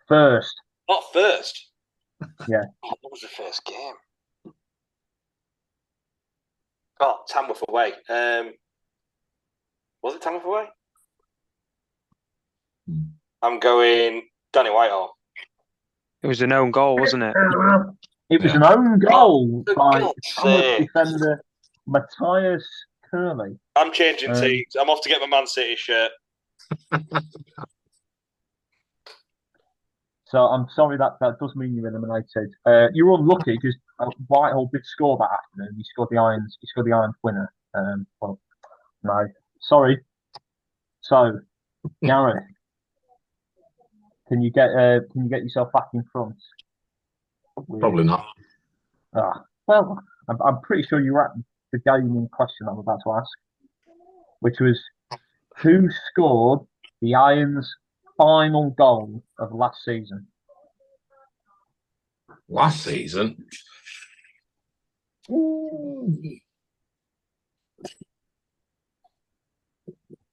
First. Not first. Yeah. Oh, what was the first game? Oh, Tamworth away. Was it Tamworth away? I'm going Danny Whitehall. It was an own goal, wasn't it? It was an own goal For by God's Tamworth sake. defender Matthias Curley. I'm changing teams. I'm off to get my Man City shirt. So I'm sorry that does mean you're eliminated. You're unlucky because Whitehall did score that afternoon. He scored the Irons winner. Well, no, sorry. So, Gareth, can you get yourself back in front? Probably not. Well, I'm pretty sure you were at the game in question I'm about to ask, which was who scored the Irons' final goal of last season? Last season?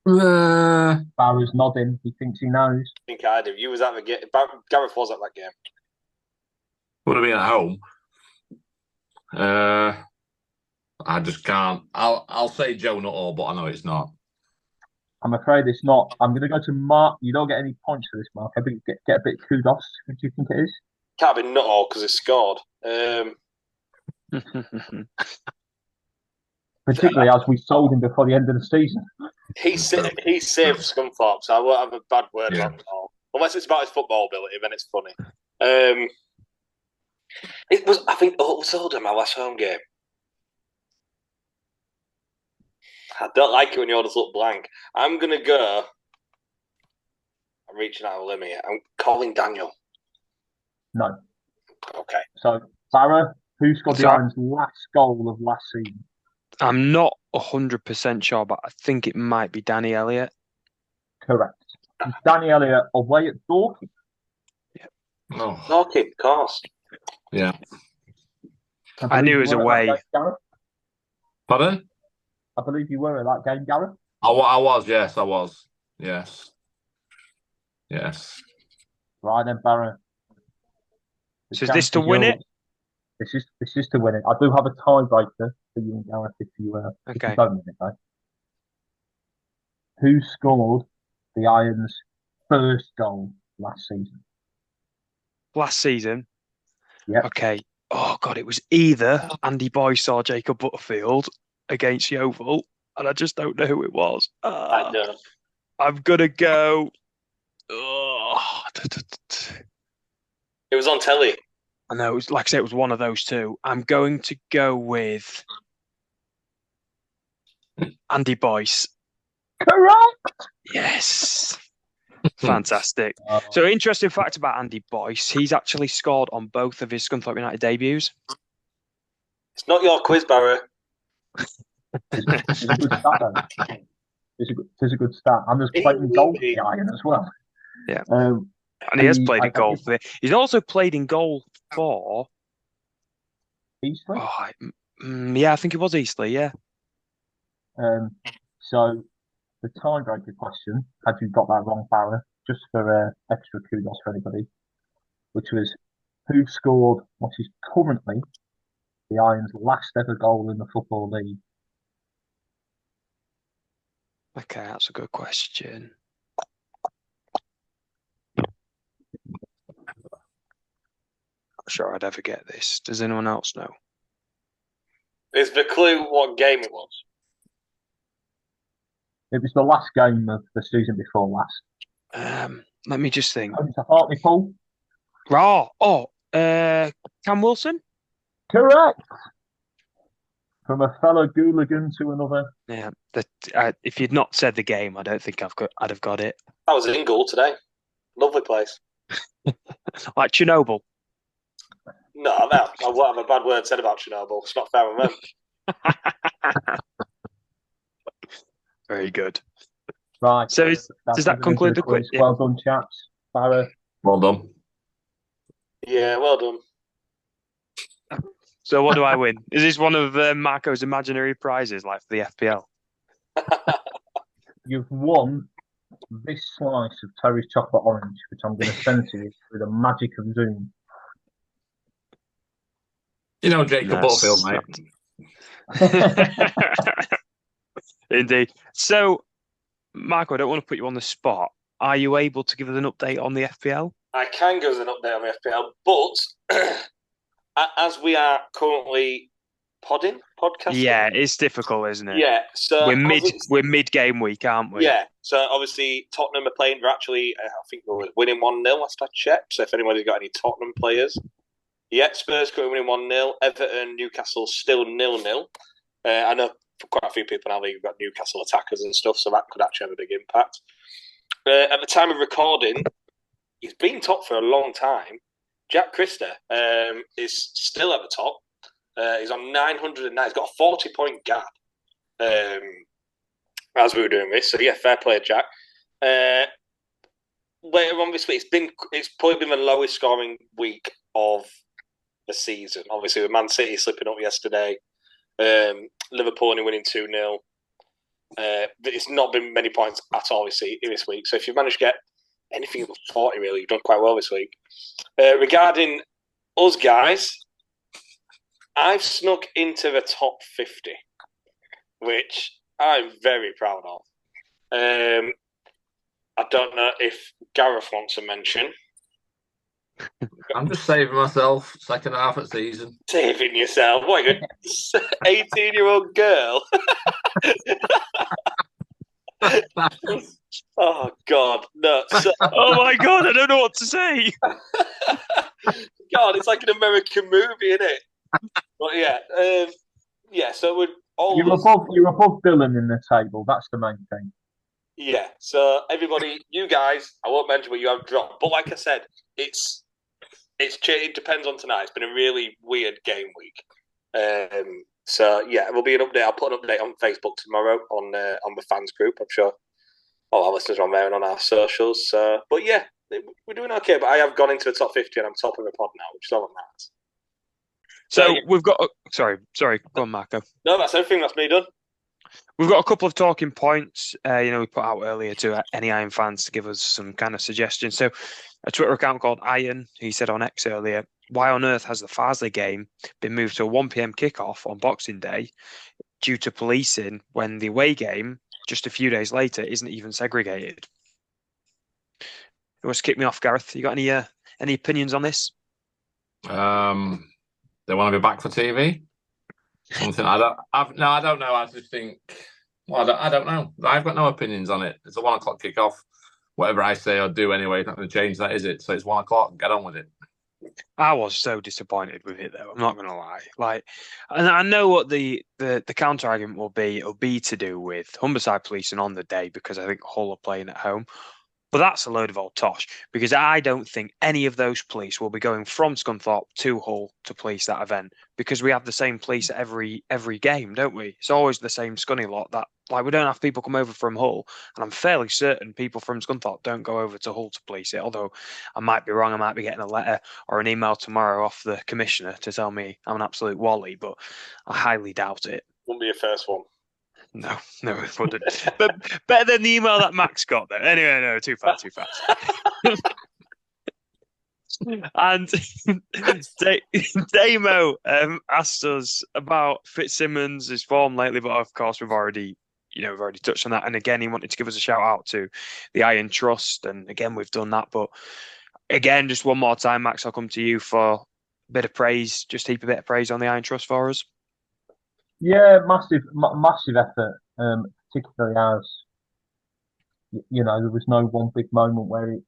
Barrow's nodding. He thinks he knows. I think I do. You was at the game. Gareth was at that game. Would have been at home. I just can't. I'll say Joe Nuttall, but I know it's not. I'm afraid it's not. I'm going to go to Mark. You don't get any points for this, Mark. I think get a bit of kudos. What do you think it is? Can't be Nuttall because he scored. Particularly as we sold him before the end of the season. He saved Scunthorpe, so I won't have a bad word about Nuttall. Unless it's about his football ability, then it's funny. It was, I think, Oldham, my last home game. I don't like it when you all just look blank. I'm going to go. I'm reaching out a limit here. I'm calling Daniel. No. Okay. So, Barrow, who scored the Irons' last goal of last season? I'm not 100% sure, but I think it might be Danny Elliott. Correct. Danny Elliott away at Dorking. Yeah. Oh. Dorking, of course. Yeah. I knew it was away. Pardon? I believe you were at that game, Gareth. I was, yes, I was. Yes. Right then, Barrow. So is this to win it? This is to win it. I do have a tiebreaker for you and Gareth if you don't win it, though. Who scored the Irons' first goal last season? Last season? Yeah. Okay. Oh, God, it was either Andy Boyce or Jacob Butterfield against Yeovil, and I just don't know who it was. I know. I'm going to go... It was on telly. I know, like I said, it was one of those two. I'm going to go with Andy Boyce. Correct! Yes. Fantastic. So, interesting fact about Andy Boyce, he's actually scored on both of his Scunthorpe United debuts. It's not your quiz, Barrow. It's a good start, though. It's a good start. And there's played in goal for the Iron as well. Yeah. And he has played in goal for it. He's also played in goal for... Eastleigh? Yeah, I think it was Eastleigh, yeah. So, the tiebreaker question, had you got that wrong, Barrow, just for extra kudos for anybody, which was who scored what is currently the Irons' last ever goal in the Football League? Okay, that's a good question. sure I'd ever get this. Does anyone else know? Is the clue what game it was? It was the last game of the season before last. Let me just think. Home to Hartlepool. Cam Wilson? Correct. From a fellow Gooligan to another. Yeah. If you'd not said the game, I don't think I'd have got it. I was in Gould today. Lovely place. Like Chernobyl. No, I won't have a bad word said about Chernobyl. It's not fair on them. Very good. Right. So does that conclude the quiz? Yeah. Well done, chaps. Barra. Well done. Yeah, well done. So what do I win? Is this one of Marco's imaginary prizes, like for the FPL? You've won this slice of Terry's chocolate orange, which I'm going to send to you through the magic of Zoom. You know Jacob Butterfield, mate. Indeed. So, Marco, I don't want to put you on the spot. Are you able to give us an update on the FPL? I can give us an update on the FPL, but as we are currently podcasting. Yeah, it's difficult, isn't it? Yeah, so we're mid-game week, aren't we? Yeah, so obviously Tottenham are playing. They're actually, I think they were winning 1-0 last I checked. So if anybody's got any Tottenham players, yeah, Spurs currently winning 1-0. Everton, Newcastle still 0-0. I know for quite a few people now they've got Newcastle attackers and stuff, so that could actually have a big impact. At the time of recording, he's been top for a long time. Jack Christer is still at the top. He's on 909. He's got a 40-point gap as we were doing this. So, yeah, fair play, Jack. Later on this week, it's probably been the lowest scoring week of the season. Obviously, with Man City slipping up yesterday, Liverpool only winning 2-0. It's not been many points at all this week. So if you've managed to get anything above 40, really, you've done quite well this week. Regarding us guys, I've snuck into the top 50, which I'm very proud of. I don't know if Gareth wants a mention. I'm just saving myself second half of the season. Saving yourself? What, you're an 18-year-old girl? Oh, God. No. Oh, my God, I don't know what to say. God, it's like an American movie, isn't it? But yeah, so we're all... You're above Dylan in the table. That's the main thing. Yeah, so everybody, you guys, I won't mention what you have dropped, but like I said, it depends on tonight. It's been a really weird game week. So yeah, it will be an update. I'll put an update on Facebook tomorrow on the fans group. I'm sure all our listeners are on there and on our socials. But yeah, we're doing okay. But I have gone into the top 50 and I'm top of the pod now, which is all that matters. So yeah. We've got... Sorry, go on, Marco. No, that's everything. That's me done. We've got a couple of talking points, we put out earlier to any Iron fans to give us some kind of suggestions. So a Twitter account called Iron, he said on X earlier, why on earth has the Farsley game been moved to a 1 p.m. kickoff on Boxing Day due to policing when the away game, just a few days later, isn't even segregated? You want to kick me off, Gareth? You got any opinions on this? They want to be back for TV? Something I don't know. I just think, I don't know. I've got no opinions on it. It's a 1 o'clock kickoff. Whatever I say or do anyway, it's not going to change that, is it? So it's 1 o'clock. Get on with it. I was so disappointed with it, though. I'm not going to lie. And I know what the counter argument will be. It'll be to do with Humberside policing on the day because I think Hull are playing at home. But that's a load of old tosh because I don't think any of those police will be going from Scunthorpe to Hull to police that event because we have the same police at every game, don't we? It's always the same scunny lot that we don't have people come over from Hull, and I'm fairly certain people from Scunthorpe don't go over to Hull to police it. Although I might be wrong, I might be getting a letter or an email tomorrow off the commissioner to tell me I'm an absolute wally, but I highly doubt it. Wouldn't be your first one. No, it wouldn't. But better than the email that Max got, though. Anyway, no, too fast. And Damo asked us about Fitzsimmons, his form lately, but of course we've already touched on that. And again, he wanted to give us a shout out to the Iron Trust, and again we've done that. But again, just one more time, Max, I'll come to you for bit of praise, just heap a bit of praise on the Iron Trust for us? Yeah, massive effort. Particularly as there was no one big moment where it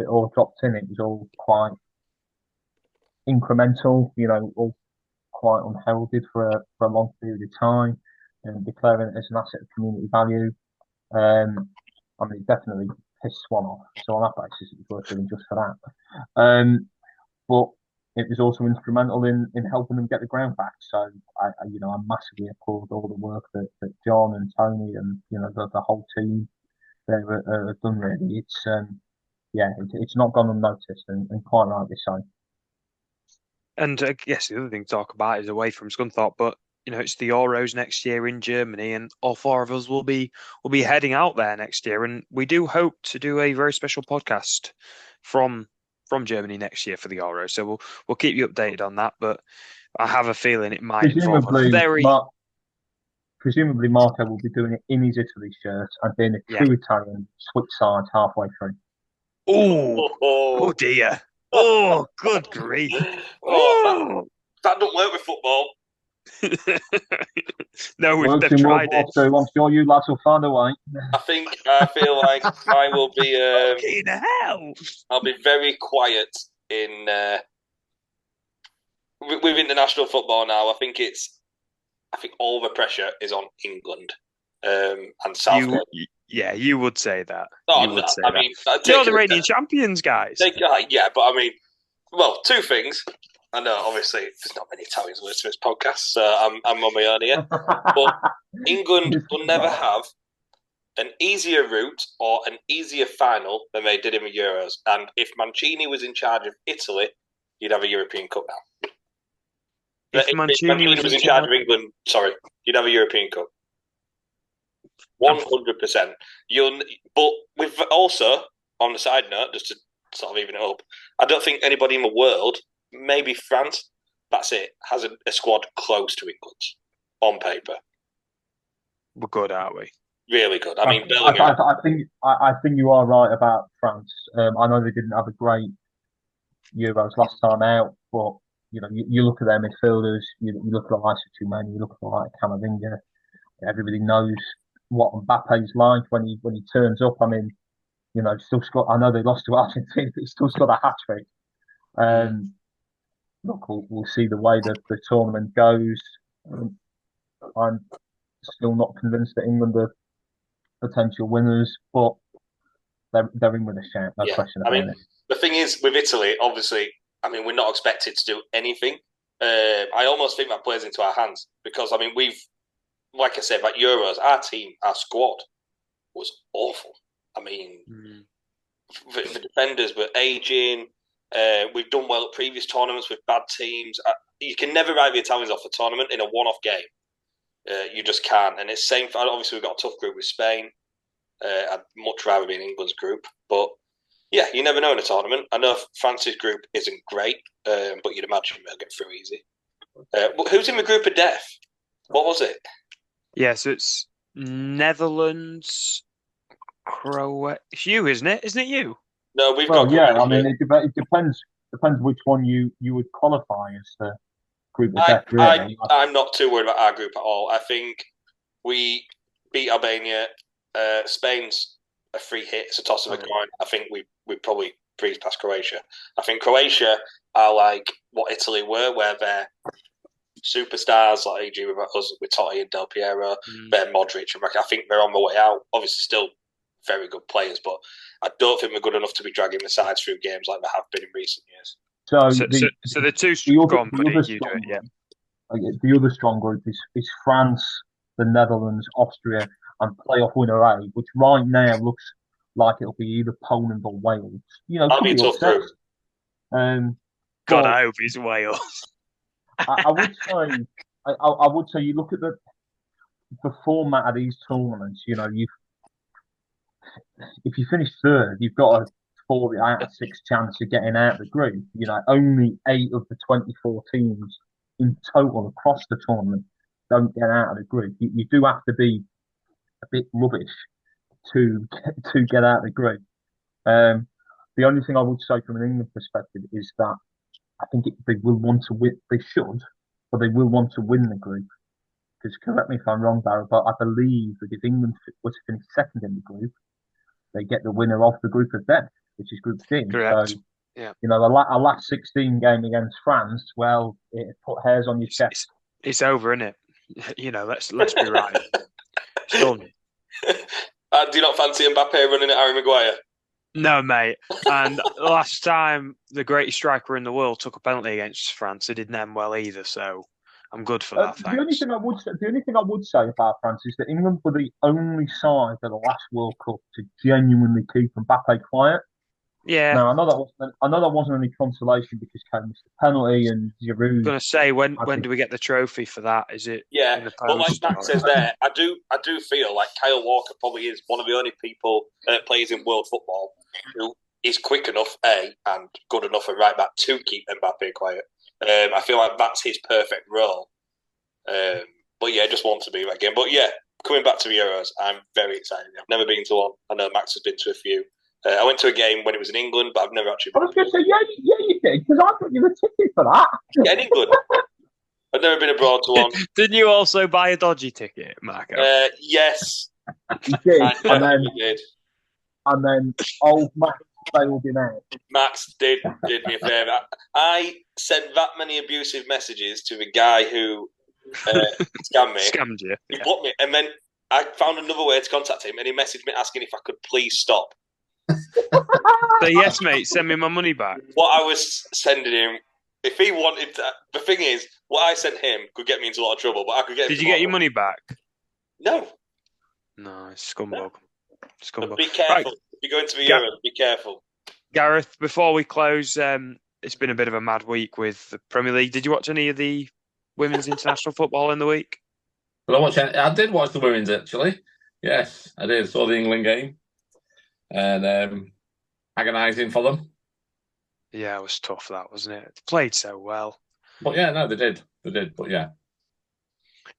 all dropped in. It was all quite incremental. All quite unheralded for a long period of time, and declaring it as an asset of community value. It definitely pissed Swan off. So on that basis, it was worth doing just for that. But it was also instrumental in helping them get the ground back. So I massively applaud all the work that John and Tony and the whole team there have done. Really, it's not gone unnoticed, and quite rightly so. And I guess the other thing to talk about is away from Scunthorpe, but it's the Euros next year in Germany, and all four of us will be heading out there next year, and we do hope to do a very special podcast from Germany next year for the Euros. So we'll keep you updated on that, but I have a feeling it might involve a very. Presumably, Marco will be doing it in his Italy shirt and being a true Italian, switch sides halfway through. Oh dear. Oh, good grief. That don't work with football. No, they've tried it. I'm sure you lads will find a way. I feel like I will be. Fucking hell! I'll be very quiet in with international football now. I think all the pressure is on England and Southgate. You would say that. You're the reigning champions, guys. But two things. I know, obviously, there's not many Italians listening to this podcast, so I'm on my own here. But England will never have an easier route or an easier final than they did in the Euros. And if Mancini was in charge of Italy, you'd have a European Cup now. If Mancini was in charge of England, you'd have a European Cup. 100%. But with also, on the side note, just to sort of even it up, I don't think anybody in the world, maybe France, that's it, has a squad close to England's on paper. We're good, aren't we? Really good. I think you are right about France. I know they didn't have a great Euros last time out, but you look at their midfielders, you look at the likes of Tchouameni, you look at the likes of Camavinga. Everybody knows what Mbappe's like when he turns up. I mean, still scored. I know they lost to Argentina, but he still scored a hat trick. Look, we'll see the way that the tournament goes. I'm still not convinced that England are potential winners, but they're in with a shout. No question about it. The thing is, with Italy, obviously, we're not expected to do anything. I almost think that plays into our hands because, we've, like I said, at Euros, our squad was awful. The defenders were aging. We've done well at previous tournaments with bad teams. You can never write the Italians off a tournament in a one-off game. You just can't. And it's same. Obviously, we've got a tough group with Spain. I'd much rather be in England's group, but you never know in a tournament. I know France's group isn't great, but you'd imagine they'll get through easy. Who's in the group of death? What was it? Yeah, so it's Netherlands, Croatia. It's you, isn't it? Isn't it you? No, we've got. It depends which one you would qualify as the group of death. Really. I'm not too worried about our group at all. I think we beat Albania. Spain's a free hit. It's a toss of a coin. I think we probably breeze past Croatia. I think Croatia are like what Italy were, where they're superstars like E.g. with us, with Totti and Del Piero, they're Modric, and I think they're on the way out. Obviously, still very good players, but I don't think we're good enough to be dragging the sides through games like they have been in recent years. So the two strong, the other strong group is France, the Netherlands, Austria, and playoff winner A, which right now looks like it'll be either Poland or Wales. That'll be a tough group. God, I hope it's Wales. I would say you look at the format of these tournaments. If you finish third, you've got a 4 out of 6 chance of getting out of the group. Only 8 of the 24 teams in total across the tournament don't get out of the group. You do have to be a bit rubbish to get out of the group. The only thing I would say from an England perspective is that I think they will want to win. They should, but they will want to win the group. Because correct me if I'm wrong, Barry, but I believe that if England were to finish second in the group, they get the winner of the group of death, which is Group D. Correct. So, yeah. you know, a last 16 game against France, well, it put hairs on your chest. It's over, isn't it? You know, let's be right. It's done. Do you not fancy Mbappe running at Harry Maguire? No, mate. And last time the greatest striker in the world took a penalty against France, it didn't end well either. So I'm good for that. The only thing I would say about France is that England were the only side at the last World Cup to genuinely keep Mbappe quiet. Yeah. Now I know that wasn't any consolation because Kane missed the penalty and Giroud. I'm gonna say when do we get the trophy for that? Is it? Yeah, in the but like Matt says there, I do feel like Kyle Walker probably is one of the only players in world football who is quick enough, and good enough at right back to keep Mbappe quiet. I feel like that's his perfect role. But yeah, just want to be that game. But yeah, coming back to the Euros, I'm very excited. I've never been to one. I know Max has been to a few. I went to a game when it was in England, but I've never actually been. I was going to say, yeah, you did, because I got you a ticket for that. Yeah, in England. I've never been abroad to one. Didn't you also buy a dodgy ticket, Marco? Yes. You did, did. And then old Max bailed him out. Max did me a favour. I sent that many abusive messages to the guy who scammed me. Scammed you. He blocked me, and then I found another way to contact him, and he messaged me asking if I could please stop. So yes, mate, send me my money back. What I was sending him, if he wanted to, the thing is, what I sent him could get me into a lot of trouble, but I could get. Did you get your money back? No. No, scumbag. But be careful. Right. If you go into the Euros, be careful. Gareth, before we close, it's been a bit of a mad week with the Premier League. Did you watch any of the women's international football in the week? I did watch the women's, actually. Yes, I did. Saw the England game. And agonising for them. Yeah, it was tough, that, wasn't it? They played so well. But yeah, no, they did. But yeah.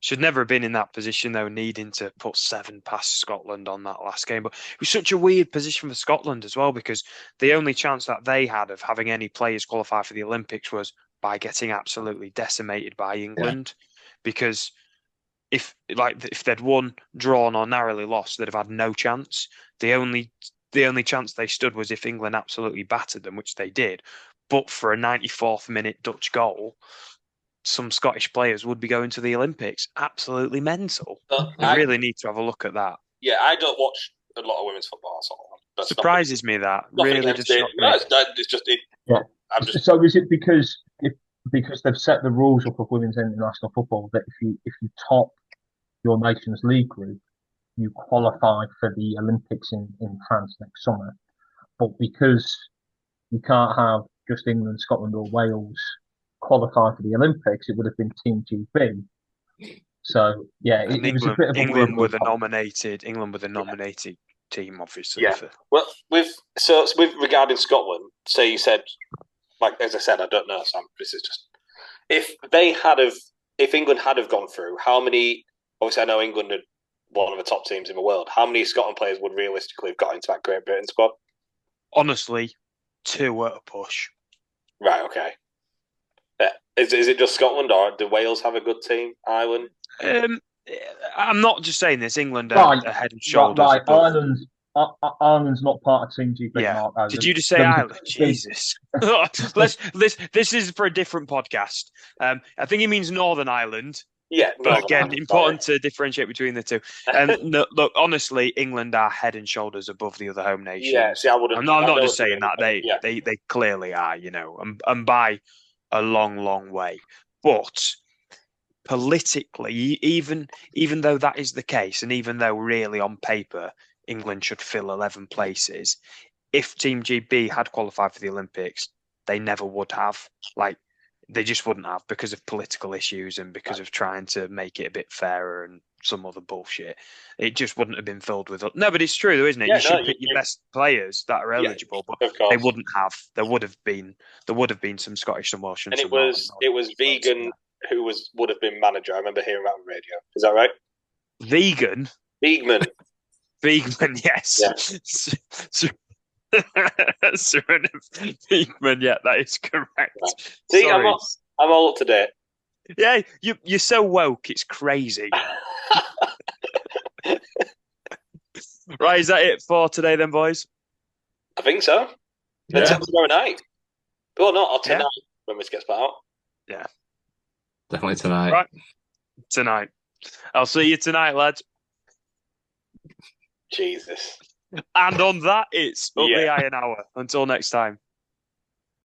Should never have been in that position, though, needing to put 7 past Scotland on that last game. But it was such a weird position for Scotland as well, because the only chance that they had of having any players qualify for the Olympics was by getting absolutely decimated by England. Yeah. Because if they'd won, drawn, or narrowly lost, they'd have had no chance. The only chance they stood was if England absolutely battered them, which they did. But for a 94th minute Dutch goal, some Scottish players would be going to the Olympics. Absolutely mental. They really need to have a look at that. Yeah, I don't watch a lot of women's football. So surprises me that. Really just shocked me. No, it's just it. Yeah. So is it because they've set the rules up of women's international football that if you top your Nations League group, you qualify for the Olympics in France next summer, but because you can't have just England, Scotland, or Wales qualify for the Olympics, it would have been Team GB. So yeah, it was a bit of a England were the nominated team, obviously. Yeah. Well, with regarding Scotland, say you said, like as I said, I don't know, Sam. This is just if England had have gone through, how many? Obviously, I know England are one of the top teams in the world. How many Scotland players would realistically have got into that Great Britain squad? Honestly, 2 at a push. Right. Okay. Yeah. Is it just Scotland, or do Wales have a good team? Ireland. I'm not just saying this. England are head and shoulders. Right. Ireland's not part of Team GB. Yeah. Mark, Did you just say Ireland? Jesus. This is for a different podcast. I think he means Northern Ireland. Yeah, but again, important to differentiate between the two. No, look, honestly, England are head and shoulders above the other home nations. Yeah, see, I wouldn't. I'm not just saying that. They clearly are, and by a long, long way. But politically, even though that is the case, and even though really on paper England should fill 11 places, if Team GB had qualified for the Olympics, they never would have. They just wouldn't have, because of political issues and because of trying to make it a bit fairer and some other bullshit. It just wouldn't have been filled with. No, but it's true, though, isn't it? You should pick your best players that are eligible, but they wouldn't have. There would have been some Scottish, some Welsh, and it was Vegan who would have been manager. I remember hearing that on radio. Is that right? Vegan. Vegan, yes. Yeah. Serenity Beekman, yeah, that is correct. Right. See, Sorry. I'm all up to date. Yeah, you're so woke, it's crazy. Right, is that it for today then, boys? I think so. Yeah. Until tomorrow night. Well, not tonight Yeah. when this gets put out. Yeah. Definitely tonight. Right. Tonight. I'll see you tonight, lads. Jesus. And on that, it's Up the Yeah. Iron Hour. Until next time.